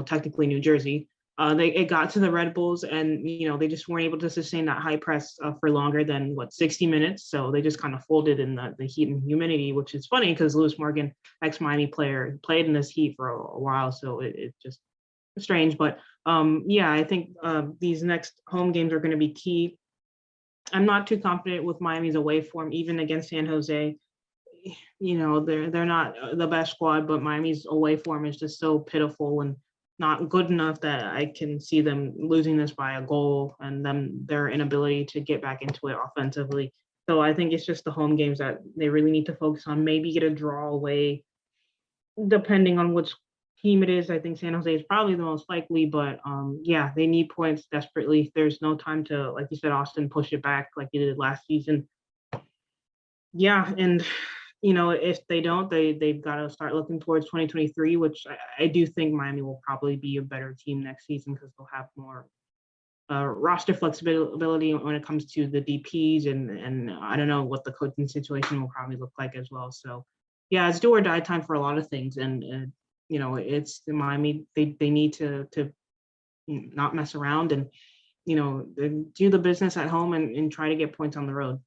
S3: technically New Jersey. It got to the Red Bulls and, they just weren't able to sustain that high press for longer than 60 minutes. So they just kind of folded in the heat and humidity, which is funny because Lewis Morgan, ex-Miami player, played in this heat for a while. So it's just strange. But I think these next home games are going to be key. I'm not too confident with Miami's away form, even against San Jose. They're not the best squad, but Miami's away form is just so pitiful and not good enough that I can see them losing this by a goal and their inability to get back into it offensively. So I think it's just the home games that they really need to focus on, maybe get a draw away, depending on which team it is. I think San Jose is probably the most likely, but they need points desperately. There's no time to, like you said, Austin, push it back like you did last season. Yeah, and if they don't, they've got to start looking towards 2023, which I do think Miami will probably be a better team next season because they'll have more roster flexibility when it comes to the DPs, and I don't know what the coaching situation will probably look like as well. So yeah, it's do or die time for a lot of things, and it's Miami. They need to not mess around and do the business at home and try to get points on the road.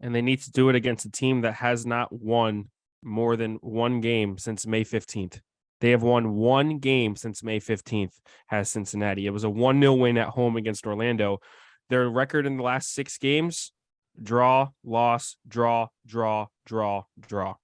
S2: And they need to do it against a team that has not won more than one game since May 15th. They have won one game since May 15th, has Cincinnati. It was a 1-0 win at home against Orlando. Their record in the last 6 games, draw, loss, draw, draw, draw, draw.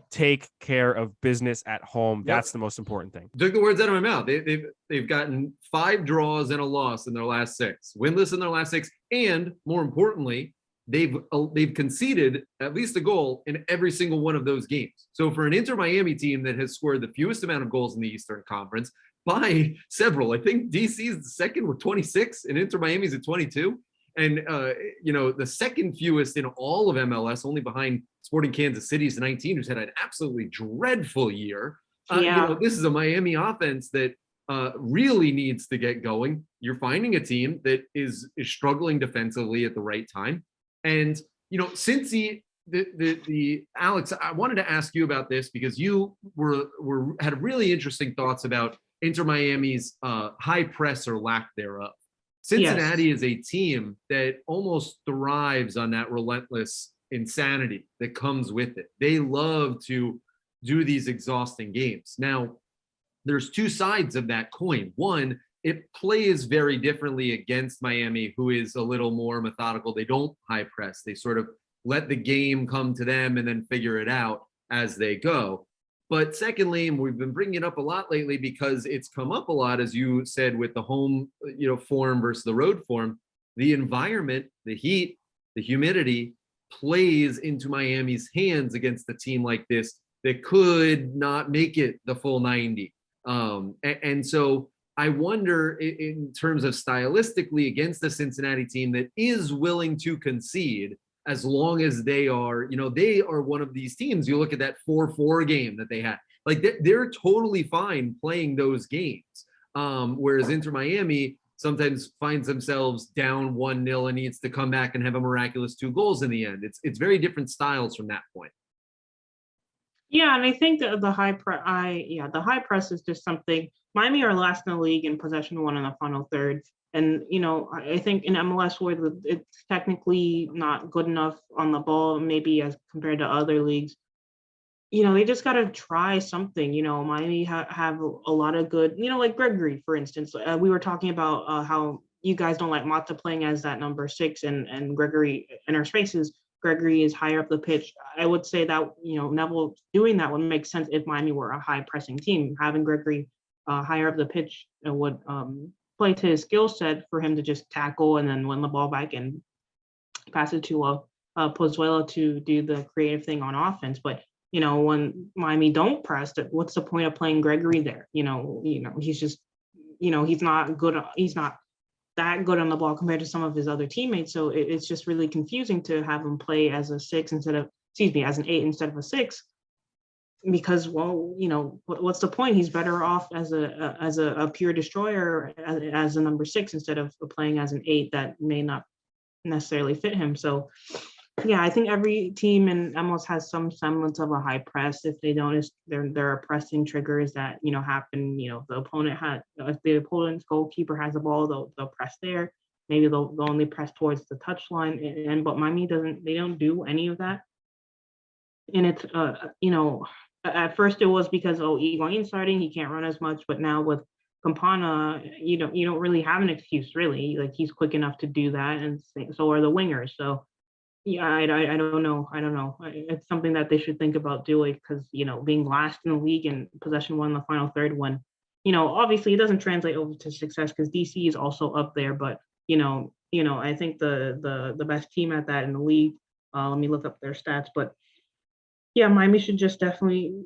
S2: Take care of business at home. Yep. That's the most important thing.
S1: Took the words out of my mouth. They've gotten 5 draws and a loss in their last 6, winless in their last 6, and more importantly, they've conceded at least a goal in every single one of those games. So for an Inter Miami team that has scored the fewest amount of goals in the Eastern Conference by several, I think DC is the second with 26 and Inter Miami's at 22. And, the second fewest in all of MLS, only behind Sporting Kansas City's 19, who's had an absolutely dreadful year. This is a Miami offense that really needs to get going. You're finding a team that is struggling defensively at the right time. And, since the Alex, I wanted to ask you about this because you had really interesting thoughts about Inter Miami's high press or lack thereof. Cincinnati is a team that almost thrives on that relentless insanity that comes with it. They love to do these exhausting games. Now, there's 2 sides of that coin. One, it plays very differently against Miami, who is a little more methodical. They don't high press. They sort of let the game come to them and then figure it out as they go. But secondly, and we've been bringing it up a lot lately because it's come up a lot, as you said, with the home, form versus the road form, the environment, the heat, the humidity plays into Miami's hands against a team like this that could not make it the full 90. And so I wonder in terms of stylistically against the Cincinnati team that is willing to concede, as long as they are, they are one of these teams. You look at that 4-4 game that they had, like they're totally fine playing those games. Whereas Inter Miami sometimes finds themselves down 1-0 and needs to come back and have a miraculous 2 goals in the end. It's very different styles from that point.
S3: Yeah, and I think the high press is just something. Miami are last in the league in possession one in the final third. And, I think in MLS where it's technically not good enough on the ball, maybe as compared to other leagues, they just got to try something. Miami have a lot of good, like Gregory, for instance. We were talking about how you guys don't like Mata playing as that number 6 and Gregory in our spaces. Gregory is higher up the pitch. I would say that, Neville doing that would make sense if Miami were a high pressing team. Having Gregory higher up the pitch would play to his skill set for him to just tackle and then win the ball back and pass it to Pozuelo to do the creative thing on offense. But when Miami don't press, what's the point of playing Gregory there? He's just, he's not good. He's not that good on the ball compared to some of his other teammates. So it's just really confusing to have him play as a 6 as an 8 instead of a 6. Because, what's the point? He's better off as a pure destroyer as a number 6 instead of playing as an 8 that may not necessarily fit him. So, yeah, I think every team in MLS has some semblance of a high press. If they don't, there are pressing triggers that happen. If the opponent's goalkeeper has the ball, they'll press there. Maybe they'll only press towards the touchline. But Miami doesn't. They don't do any of that. And it's at first it was because Higuain starting, he can't run as much, but now with Campana, you don't really have an excuse really. Like he's quick enough to do that, and so are the wingers. So yeah, I don't know. It's something that they should think about doing because being last in the league and possession one in the final third when obviously it doesn't translate over to success because DC is also up there, but I think the best team at that in the league. Let me look up their stats, but. Yeah, Miami should just definitely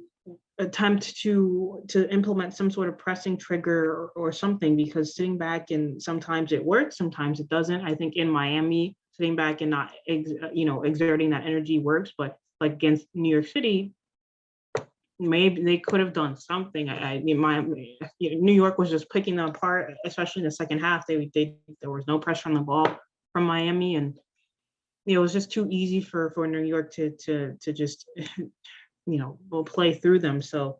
S3: attempt to implement some sort of pressing trigger or something because sitting back and sometimes it works, sometimes it doesn't. I think in Miami, sitting back and not exerting that energy works. But like against New York City, maybe they could have done something. New York was just picking them apart, especially in the second half. There was no pressure on the ball from Miami, and it was just too easy for New York to just will play through them. So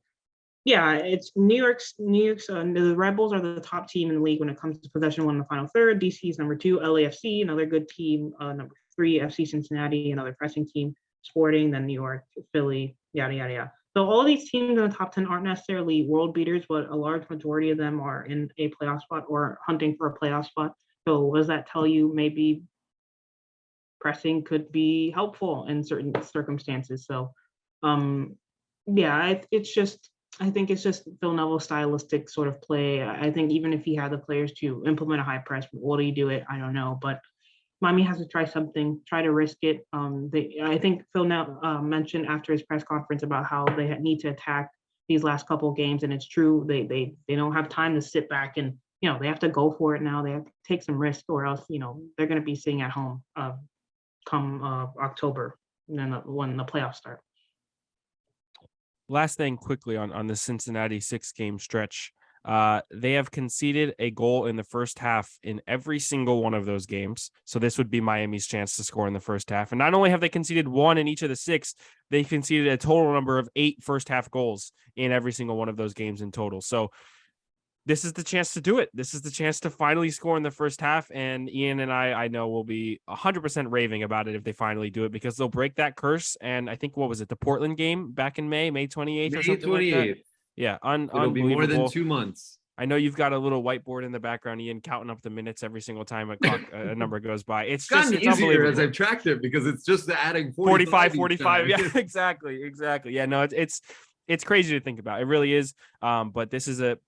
S3: yeah, it's New York's the Rebels are the top team in the league when it comes to possession one in the final third. DC is number 2, LAFC another good team, number 3 FC Cincinnati another pressing team, Sporting, then New York, Philly, yada yada yada. So all these teams in the top 10 aren't necessarily world beaters, but a large majority of them are in a playoff spot or hunting for a playoff spot. So what does that tell you? Maybe pressing could be helpful in certain circumstances. So yeah, I think it's just Phil Neville's stylistic sort of play. I think even if he had the players to implement a high press, will he do it? I don't know, but Miami has to try something, try to risk it. I think Phil now mentioned after his press conference about how they need to attack these last couple of games, and it's true. They don't have time to sit back and they have to go for it now. They have to take some risk, or else they're going to be sitting at home come October, and then when the playoffs start.
S2: Last thing quickly on the Cincinnati 6-game stretch. They have conceded a goal in the first half in every single one of those games. So this would be Miami's chance to score in the first half. And not only have they conceded one in each of the 6, they conceded a total number of 8 first half goals in every single one of those games in total. So this is the chance to do it. This is the chance to finally score in the first half. And Ian and I know will be 100% raving about it if they finally do it, because they'll break that curse. And I think, what was it? The Portland game back in May 28th or something 28th. Like that. Yeah.
S1: It'll be more than 2 months.
S2: I know you've got a little whiteboard in the background, Ian, counting up the minutes every single time a number goes by. It's
S1: easier as I've tracked it, because it's just adding
S2: 45. Yeah, exactly. Yeah, no, it's crazy to think about. It really is. But this is a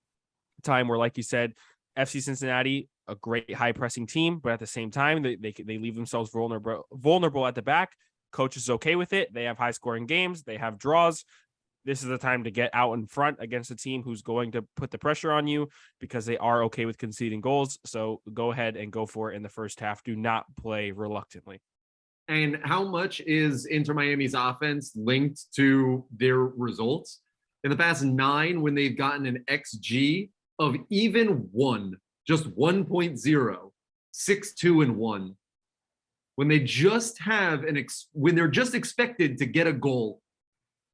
S2: time where, like you said, FC Cincinnati, a great high pressing team, but at the same time, they leave themselves vulnerable at the back. Coach is okay with it. They have high scoring games. They have draws. This is the time to get out in front against a team who's going to put the pressure on you, because they are okay with conceding goals. So go ahead and go for it in the first half. Do not play reluctantly.
S1: And how much is Inter Miami's offense linked to their results? In the past 9, when they've gotten an XG of even 1, just 1.0, 6-2-1. When they just have when they're just expected to get a goal,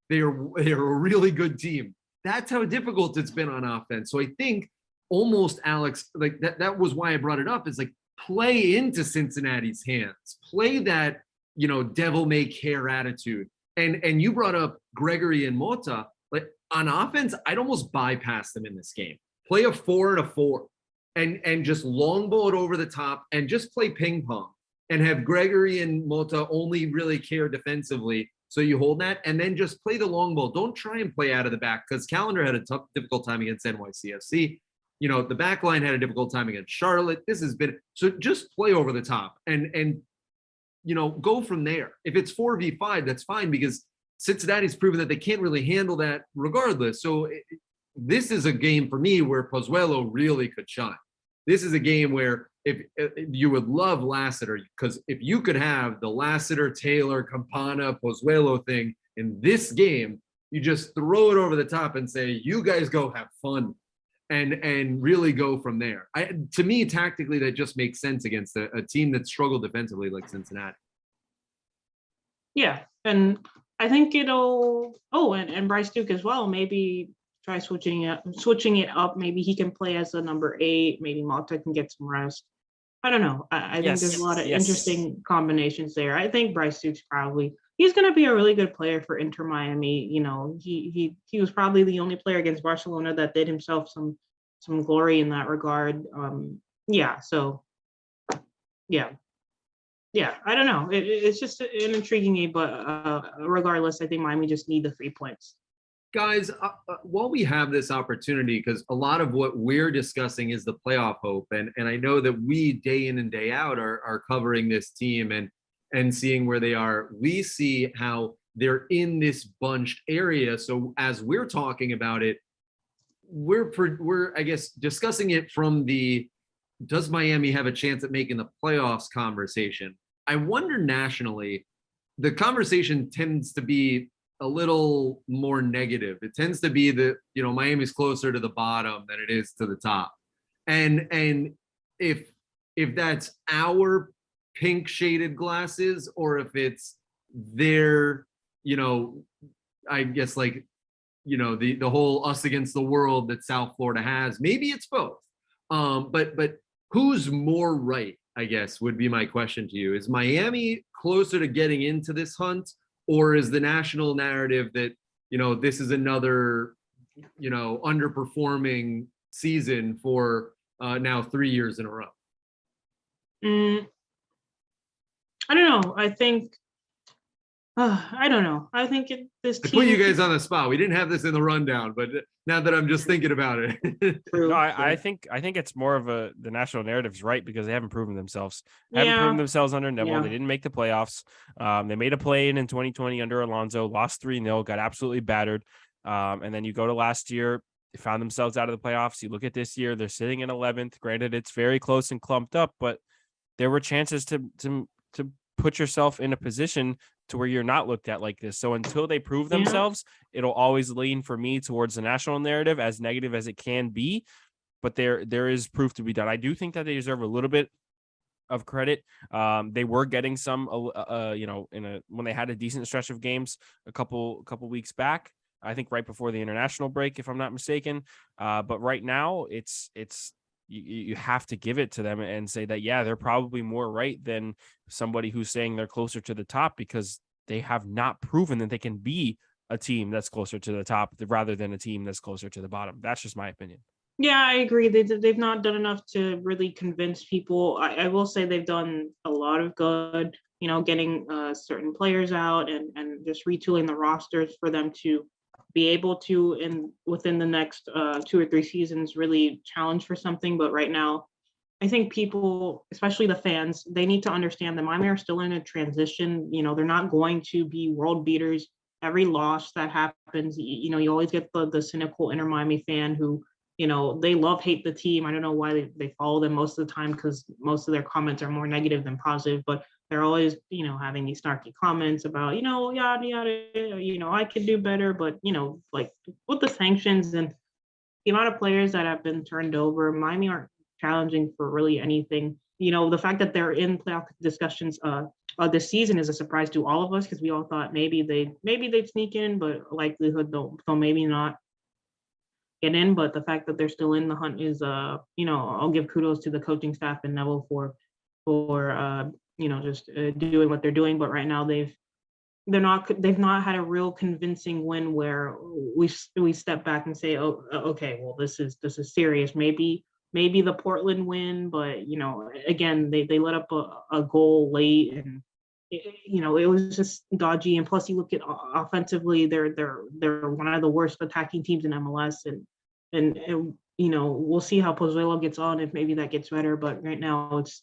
S1: they're a really good team. That's how difficult it's been on offense. So I think almost, Alex, like that was why I brought it up, is like, play into Cincinnati's hands, play that, devil may care attitude. And you brought up Gregory and Mota. Like, on offense, I'd almost bypass them in this game. Play a 4 and a 4 and just long ball it over the top and just play ping pong, and have Gregory and Mota only really care defensively. So you hold that, and then just play the long ball. Don't try and play out of the back, because Callender had a difficult time against NYCFC. The back line had a difficult time against Charlotte. This has been, so just play over the top and go from there. If it's 4v5, that's fine, because Cincinnati's proven that they can't really handle that regardless. So this is a game for me where Pozuelo really could shine. This is a game where if you would love Lassiter, because if you could have the Lassiter, Taylor, Campana, Pozuelo thing in this game, you just throw it over the top and say, you guys go have fun, and really go from there. To me, tactically, that just makes sense against a team that struggled defensively like Cincinnati.
S3: Yeah, and I think it'll. Oh, and Bryce Duke as well. Maybe try switching it up. Maybe he can play as a number 8. Maybe Malta can get some rest. I don't know. I think there's a lot of interesting combinations there. I think Bryce Duke's he's going to be a really good player for Inter Miami. He was probably the only player against Barcelona that did himself some glory in that regard. So I don't know. It's just an intriguing game, but regardless, I think Miami just need the 3 points.
S1: Guys, while we have this opportunity, because a lot of what we're discussing is the playoff hope, and I know that we day in and day out are covering this team and seeing where they are. We see how they're in this bunched area. So as we're talking about it, we're I guess discussing it from the, does Miami have a chance at making the playoffs conversation? I wonder nationally, the conversation tends to be a little more negative. It tends to be that, Miami's closer to the bottom than it is to the top. And if that's our pink shaded glasses, or if it's their, I guess like, the whole us against the world that South Florida has, maybe it's both. But who's more right, I guess, would be my question to you. Is Miami closer to getting into this hunt, or is the national narrative that, this is another, underperforming season for now 3 years in a row?
S3: I don't know. I think I don't know. I think this
S1: I
S3: team.
S1: put you guys on the spot. We didn't have this in the rundown, but now that I'm just thinking about it.
S2: No, I think it's more of the national narrative's right, because they haven't proven themselves. Haven't
S3: Yeah.
S2: proven themselves under Neville.
S3: Yeah.
S2: They didn't make the playoffs. They made a play in 2020 under Alonso, lost 3-0, got absolutely battered. And then you go to last year, they found themselves out of the playoffs. You look at this year, they're sitting in 11th. Granted, it's very close and clumped up, but there were chances to put yourself in a position to where you're not looked at like this. So until they prove themselves, it'll always lean for me towards the national narrative, as negative as it can be. But there is proof to be done. I do think that they deserve a little bit of credit. They were getting some, when they had a decent stretch of games a couple weeks back. I think right before the international break, if I'm not mistaken. But right now, it's you have to give it to them and say that, yeah, they're probably more right than somebody who's saying they're closer to the top, because they have not proven that they can be a team that's closer to the top rather than a team that's closer to the bottom. That's just my opinion.
S3: Yeah, I agree. They've not done enough to really convince people. I will say they've done a lot of good, getting certain players out and just retooling the rosters for them to be able to, within the next 2 or 3 seasons, really challenge for something. But right now, I think people, especially the fans, they need to understand that Miami are still in a transition. They're not going to be world beaters. Every loss that happens, you always get the cynical inner Miami fan who, they hate the team. I don't know why they follow them most of the time, because most of their comments are more negative than positive, but they're always, having these snarky comments about, yada, yada, I could do better. But, like with the sanctions and the amount of players that have been turned over, Miami aren't challenging for really anything. The fact that they're in playoff discussions this season is a surprise to all of us, because we all thought maybe they'd sneak in, but likelihood they'll maybe not get in. But the fact that they're still in the hunt is, I'll give kudos to the coaching staff and Neville for just doing what they're doing. But right now they've not had a real convincing win where we step back and say, oh, okay, well, this is serious. Maybe the Portland win, but again, they let up a goal late, and it was just dodgy. And plus, you look at offensively, they're one of the worst attacking teams in MLS, and we'll see how Pozuelo gets on, if maybe that gets better. But right now, it's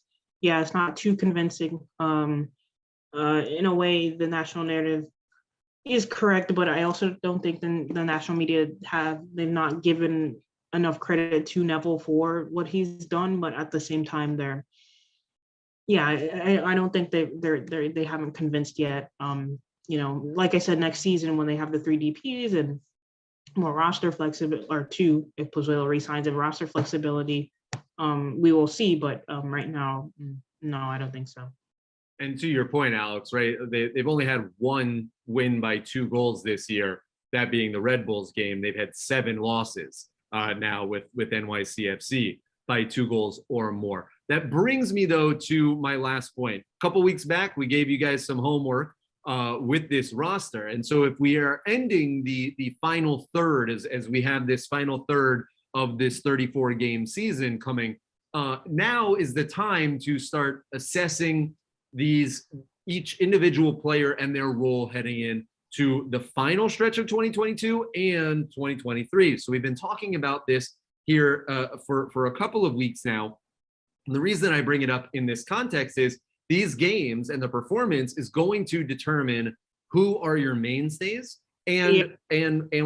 S3: not too convincing. In a way, the national narrative is correct, but I also don't think the national media they've not given enough credit to Neville for what he's done. But at the same time, I don't think they haven't convinced yet. Like I said, next season when they have the 3 DPs and more roster flexibility, or 2 if Pozuelo resigns, and roster flexibility, we will see. But right now, no, I don't think so.
S1: And to your point, Alex, right? They've only had 1 win by 2 goals this year, that being the Red Bulls game. They've had 7 losses now with NYCFC by 2 goals or more. That brings me, though, to my last point. A couple weeks back, we gave you guys some homework with this roster. And so if we are ending the final third, as we have this final third of this 34-game season coming, now is the time to start assessing each individual player and their role heading in to the final stretch of 2022 and 2023. So we've been talking about this here for a couple of weeks now. And the reason I bring it up in this context is these games and the performance is going to determine who are your mainstays and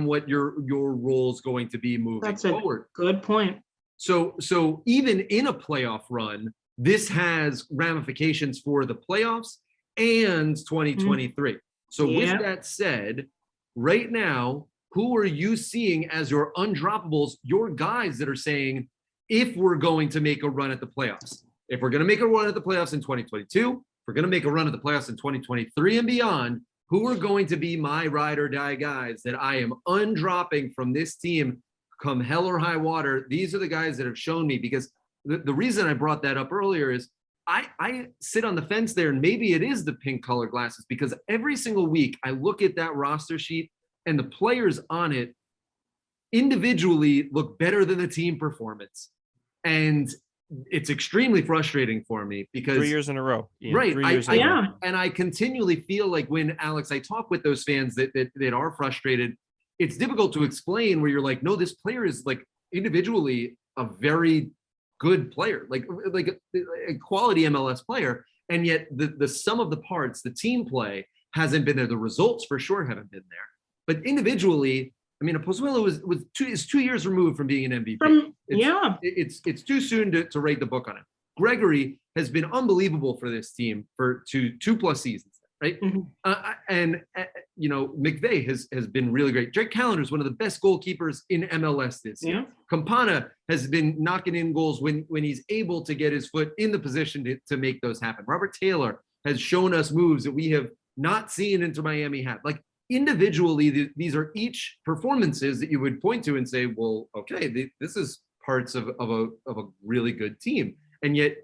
S1: what your role is going to be moving forward.
S3: Good point.
S1: So even in a playoff run, this has ramifications for the playoffs and 2023. So with that said, right now, who are you seeing as your undroppables, your guys that are saying, if we're going to make a run at the playoffs, if we're going to make a run at the playoffs in 2022, if we're going to make a run at the playoffs in 2023 and beyond, who are going to be my ride or die guys that I am undropping from this team come hell or high water? These are the guys that have shown me, because the reason I brought that up earlier is I sit on the fence there, and maybe it is the pink color glasses, because every single week I look at that roster sheet and the players on it individually look better than the team performance. And it's extremely frustrating for me because
S2: 3 years in a row. Ian,
S1: right.
S2: 3 years in a row.
S1: And I continually feel like when Alex, I talk with those fans that are frustrated, it's difficult to explain where you're like, no, this player is like individually a very good player, like a quality MLS player. And yet the sum of the parts, the team play hasn't been there. The results for sure haven't been there. But individually, I mean, Pozuelo is 2 years removed from being an MVP. It's too soon to rate the book on him. Gregory has been unbelievable for this team for two plus seasons, right? And McVay has been really great. Drake Callender is one of the best goalkeepers in MLS this year. Campana has been knocking in goals when he's able to get his foot in the position to make those happen. Robert Taylor has shown us moves that we have not seen Inter Miami have. Like, individually, these are each performances that you would point to and say, well, okay, this is parts of a really good team. And yet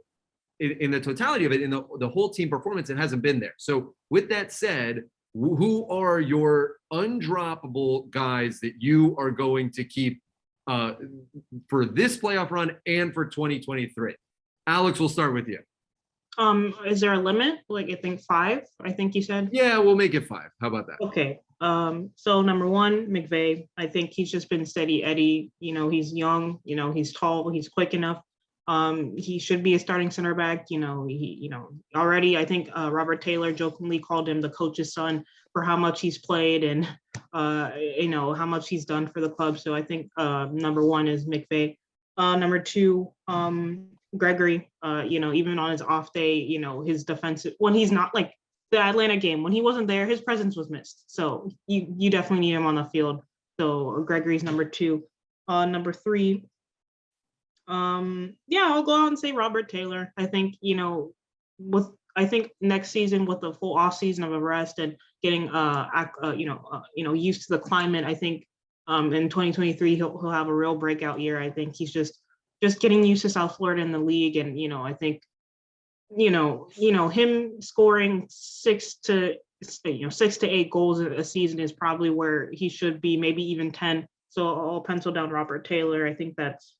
S1: in the totality of it, in the whole team performance, it hasn't been there. So with that said, who are your undroppable guys that you are going to keep for this playoff run and for 2023? Alex, we'll start with you.
S3: Is there a limit? Like, I think 5, I think you said?
S1: Yeah, we'll make it 5. How about that?
S3: Okay. So number 1, McVay. I think he's just been steady Eddie. He's young, he's tall, he's quick enough. He should be a starting center back. Already, I think Robert Taylor jokingly called him the coach's son for how much he's played and, how much he's done for the club. So I think number 1 is McVay. Number 2, Gregory, even on his off day, his defensive, when he's not, like the Atlanta game, when he wasn't there, his presence was missed. So you definitely need him on the field. So Gregory's number 2. Number 3, I'll go out and say Robert Taylor. I think, I think next season with the full off season of a rest and getting used to the climate, I think in 2023 he'll have a real breakout year. I think he's just getting used to South Florida in the league. And, I think, him scoring 6 to 8 goals a season is probably where he should be, maybe even 10. So I'll pencil down Robert Taylor. I think that's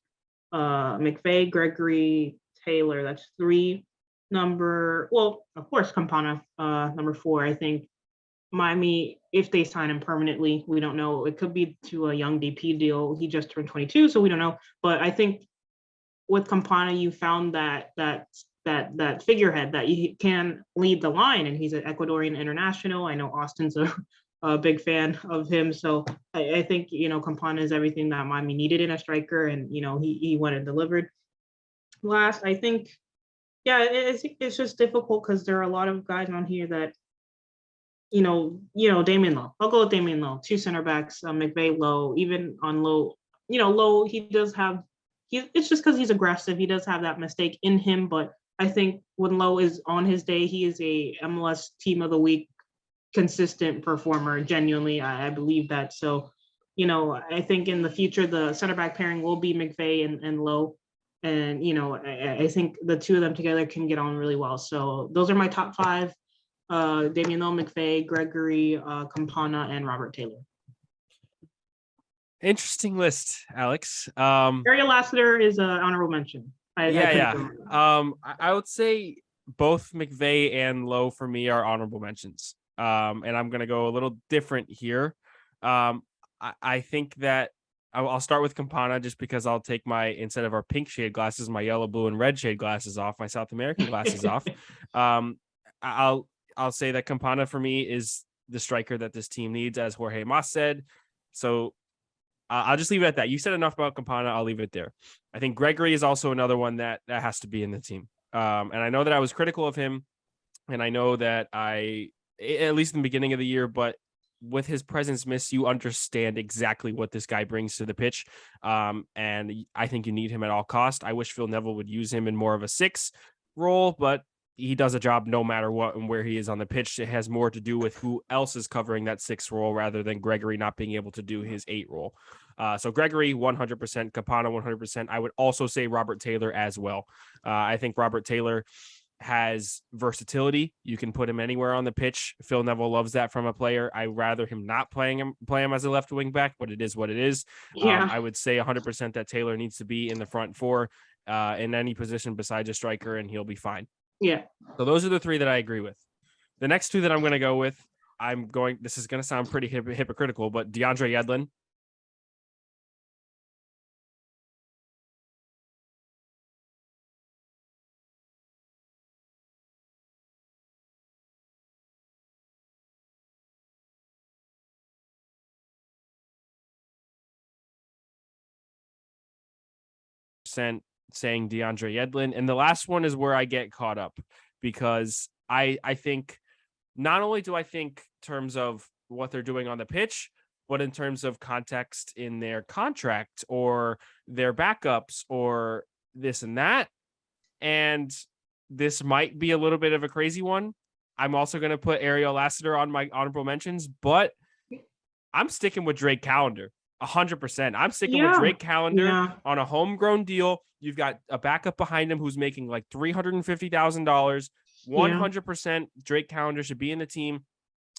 S3: McVay, Gregory, Taylor. That's 3. Of course, Campana, number 4. I think Miami, if they sign him permanently, we don't know. It could be to a young DP deal. He just turned 22, so we don't know. But I think with Campana, you found that figurehead that you can lead the line, and he's an Ecuadorian international. I know Austin's a big fan of him, so I think Campana is everything that Miami needed in a striker, and he went and delivered. Last, I think, it's just difficult because there are a lot of guys on here that Damian Lowe. I'll go with Damian Lowe. 2 center backs, McVay, Lowe. Even on Lowe, Lowe, he does have. It's just because he's aggressive. He does have that mistake in him, but I think when Lowe is on his day, he is a MLS Team of the Week consistent performer. Genuinely, I believe that. So, I think in the future the center back pairing will be McVay and Lowe, and I think the 2 of them together can get on really well. So those are my top 5: Damian Lowe, McVay, Gregory, Campana, and Robert Taylor.
S2: Interesting list, Alex.
S3: Ariel Lassiter is an honorable mention.
S2: I would say both McVay and Lowe for me are honorable mentions. And I'm going to go a little different here. I think that I'll start with Campana just because I'll take instead of our pink shade glasses, my yellow, blue, and red shade glasses off, my South American glasses off. I'll say that Campana for me is the striker that this team needs, as Jorge Mas said. So I'll just leave it at that. You said enough about Campana. I'll leave it there. I think Gregory is also another one that has to be in the team. And I know that I was critical of him, and I know that at least in the beginning of the year, but with his presence miss, you understand exactly what this guy brings to the pitch. And I think you need him at all cost. I wish Phil Neville would use him in more of a 6 role, but he does a job no matter what and where he is on the pitch. It has more to do with who else is covering that 6 role rather than Gregory not being able to do his 8 role. So Gregory, 100%, Campana, 100%. I would also say Robert Taylor as well. I think Robert Taylor has versatility. You can put him anywhere on the pitch. Phil Neville loves that from a player. I rather him not play him as a left wing back, but it is what it is.
S3: Yeah.
S2: I would say 100% that Taylor needs to be in the front 4 in any position besides a striker, and he'll be fine.
S3: Yeah.
S2: So those are the 3 that I agree with. The next 2 that I'm going to go with, this is going to sound pretty hypocritical, but DeAndre Yedlin. Saying DeAndre Yedlin. And the last one is where I get caught up, because I think not only do I think in terms of what they're doing on the pitch, but in terms of context in their contract or their backups or this and that. And this might be a little bit of a crazy one. I'm also going to put Ariel Lassiter on my honorable mentions, but I'm sticking with Drake Callender. 100%. I'm sticking with Drake Callender on a homegrown deal. You've got a backup behind him who's making like $350,000. 100% Drake Callender should be in the team.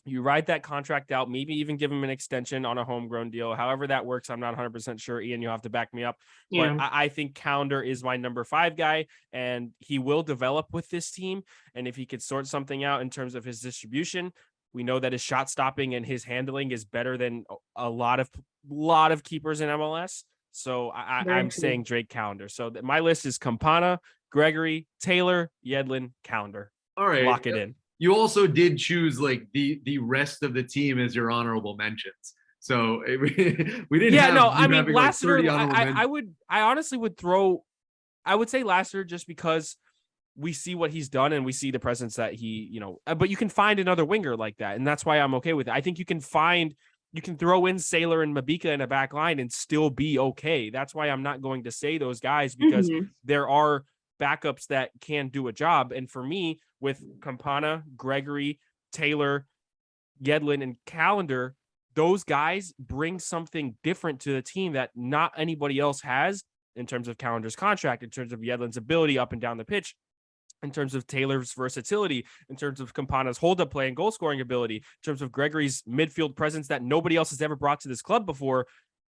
S2: You ride that contract out, maybe even give him an extension on a homegrown deal. However that works, I'm not 100% sure. Ian, you'll have to back me up. But I think Callender is my number 5 guy, and he will develop with this team. And if he could sort something out in terms of his distribution, we know that his shot stopping and his handling is better than a lot of keepers in MLS. So I'm saying Drake Callender. So my list is Campana, Gregory, Taylor, Yedlin, Callender.
S1: All right.
S2: Lock it in.
S1: You also did choose like the rest of the team as your honorable mentions. So we didn't.
S2: Yeah,
S1: have
S2: no, I mean,
S1: Lassiter.
S2: Like I honestly would say Lassiter just because we see what he's done and we see the presence that he, but you can find another winger like that. And that's why I'm okay with it. I think you can throw in Sailor and Mabika in a back line and still be okay. That's why I'm not going to say those guys, because there are backups that can do a job. And for me, with Campana, Gregory, Taylor, Yedlin, and Callender, those guys bring something different to the team that not anybody else has, in terms of Callender's contract, in terms of Yedlin's ability up and down the pitch, in terms of Taylor's versatility, in terms of Campana's hold-up play and goal-scoring ability, in terms of Gregory's midfield presence that nobody else has ever brought to this club before.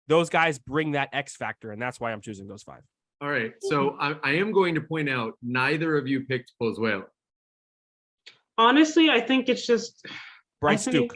S2: Those guys bring that X factor, and that's why I'm choosing those 5.
S1: All right. So I am going to point out neither of you picked Pozuelo.
S3: Honestly, I think it's just
S2: Bryce Duke.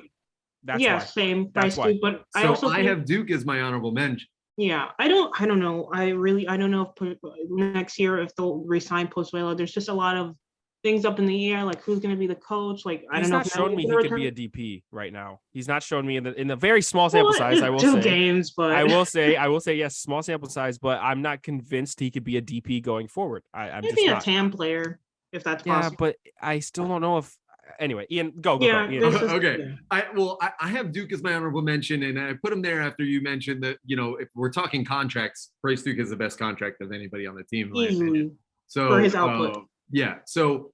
S3: That's why. Same. Bryce Duke, but
S1: I have Duke as my honorable mention.
S3: Yeah, I don't know. I don't know if next year if they'll resign Pozuelo. There's just a lot of things up in the air, like who's going to be the coach. Like I don't know.
S2: He's not showing me he could be a DP right now. He's not showing me in the very small sample size. I will say
S3: 2 games, but
S2: I will say yes, small sample size, but I'm not convinced he could be a DP going forward. I'm
S3: maybe
S2: just not.
S3: A TAM player if that's possible.
S2: But I still don't know if. Anyway, Ian, go. Ian.
S1: Okay. I have Duke as my honorable mention, and I put him there after you mentioned that, if we're talking contracts, Bryce Duke is the best contract of anybody on the team.
S3: Easily.
S1: So
S3: for his output.
S1: So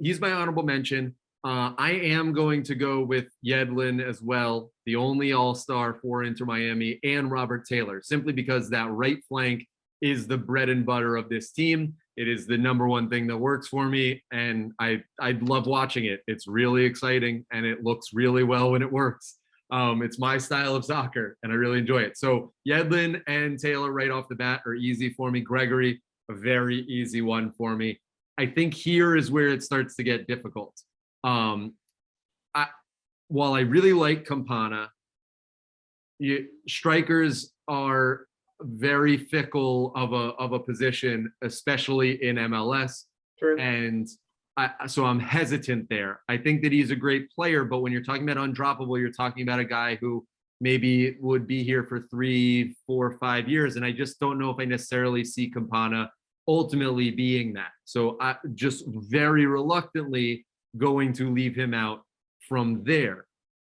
S1: he's my honorable mention. I am going to go with Yedlin as well, the only all-star for Inter Miami, and Robert Taylor, simply because that right flank is the bread and butter of this team. It is the number one thing that works for me, and I love watching it. It's really exciting, and it looks really well when it works. It's my style of soccer, and I really enjoy it. So Yedlin and Taylor right off the bat are easy for me. Gregory, a very easy one for me. I think here is where it starts to get difficult. While I really like Campana, strikers are very fickle of a position, especially in MLS.
S3: True.
S1: And so I'm hesitant there. I think that he's a great player, but when you're talking about undroppable, you're talking about a guy who maybe would be here for 3, 4, 5 years. And I just don't know if I necessarily see Campana ultimately being that. So I just very reluctantly going to leave him out from there.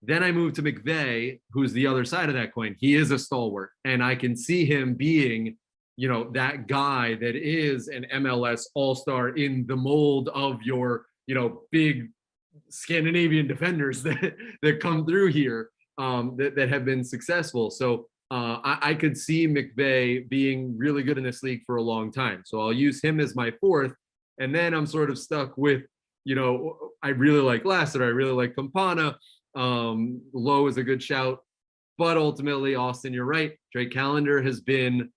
S1: Then I move to McVay, who's the other side of that coin. He is a stalwart, and I can see him being, that guy that is an MLS all-star in the mold of your, big Scandinavian defenders that come through here that have been successful. So I could see McVay being really good in this league for a long time. So I'll use him as my fourth. And then I'm sort of stuck with, I really like Lassiter. I really like Campana. Lowe is a good shout. But ultimately, Austin, you're right. Drake Callender has been,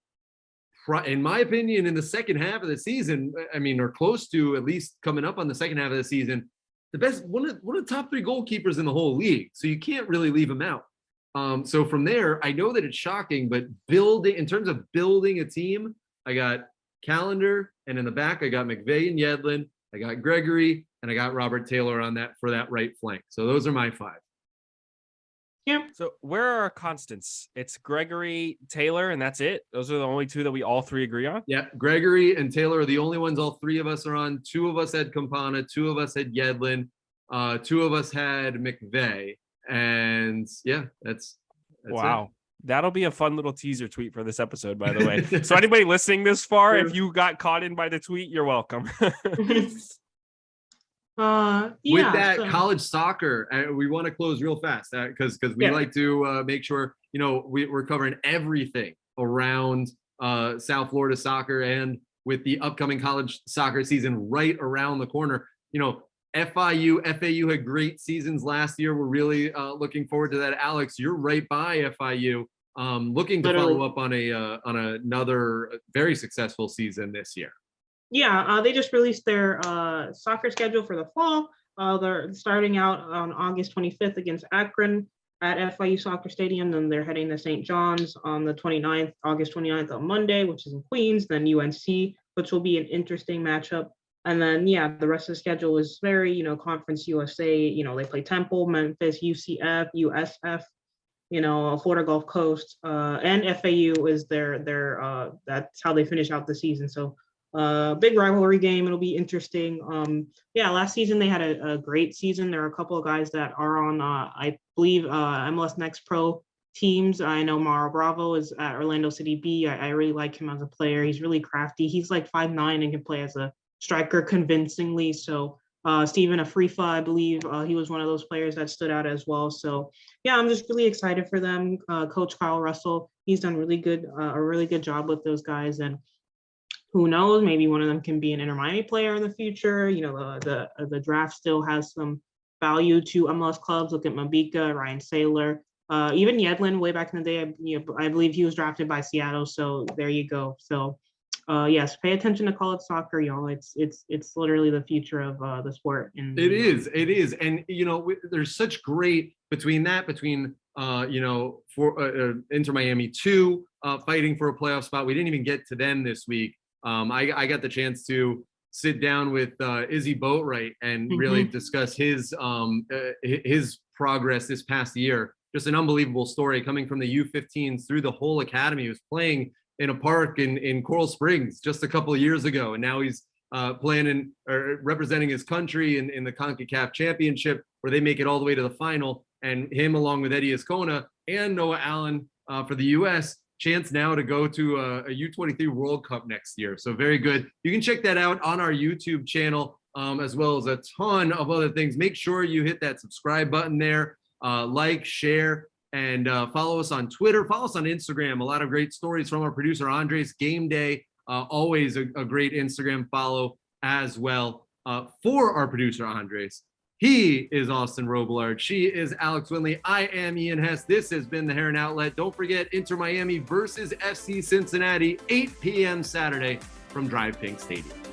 S1: in my opinion, in the second half of the season, or close to, at least coming up on the second half of the season, the best, one of the top 3 goalkeepers in the whole league. So you can't really leave him out. So from there, I know that it's shocking, but in terms of building a team, I got Callender, and in the back, I got McVay and Yedlin, I got Gregory, and I got Robert Taylor on that for that right flank. So those are my 5.
S3: Yeah.
S2: So where are our constants? It's Gregory, Taylor, and that's it. Those are the only 2 that we all 3 agree on.
S1: Yeah, Gregory and Taylor are the only ones all 3 of us are on. 2 of us had Campana, 2 of us had Yedlin, 2 of us had McVay, and yeah, that's
S2: wow.
S1: It.
S2: That'll be a fun little teaser tweet for this episode, by the way. So anybody listening this far, if you got caught in by the tweet, you're welcome.
S1: With that, college soccer, we want to close real fast because we like to make sure we're covering everything around South Florida soccer, and with the upcoming college soccer season right around the corner. FAU had great seasons last year. We're really looking forward to that. Alex, you're right by FIU. Looking to follow up on another very successful season this year.
S3: Yeah, they just released their soccer schedule for the fall. They're starting out on August 25th against Akron at FIU Soccer Stadium. Then they're heading to St. John's on the 29th, August 29th on Monday, which is in Queens. Then UNC, which will be an interesting matchup. And then, the rest of the schedule is very, Conference USA. They play Temple, Memphis, UCF, USF, Florida Gulf Coast, and FAU is their that's how they finish out the season. So big rivalry game. It'll be interesting. Last season they had a great season. There are a couple of guys that are on, I believe, MLS Next Pro teams. I know Mauro Bravo is at Orlando City B. I really like him as a player. He's really crafty. He's like 5'9" and can play as a striker convincingly. So Steven Afrifa, I believe, he was one of those players that stood out as well. So I'm just really excited for them. Coach Kyle Russell, he's done a really good job with those guys, and who knows, maybe one of them can be an Inter Miami player in the future. The draft still has some value to MLS clubs. Look at Mabika, Ryan Saylor, even Yedlin way back in the day. I believe he was drafted by Seattle. So there you go. So yes, pay attention to college soccer, y'all. It's literally the future of the sport.
S1: It is, and there's such great between for Inter Miami 2 fighting for a playoff spot. We didn't even get to them this week. I got the chance to sit down with Izzy Boatwright and really discuss his progress this past year. Just an unbelievable story coming from the U15s through the whole academy. He was playing in a park in Coral Springs just a couple of years ago, and now he's playing or representing his country in the CONCACAF Championship, where they make it all the way to the final. And him, along with Eddie Ascona and Noah Allen for the U.S., chance now to go to a U23 World Cup next year. So very good. You can check that out on our YouTube channel, as well as a ton of other things. Make sure you hit that subscribe button there, like, share, and follow us on Twitter. Follow us on Instagram. A lot of great stories from our producer, Andres. Game Day, always a great Instagram follow as well for our producer, Andres. He is Austin Robillard. She is Alex Winley. I am Ian Hess. This has been the Heron Outlet. Don't forget, Inter Miami versus FC Cincinnati, 8 p.m. Saturday from Drive Pink Stadium.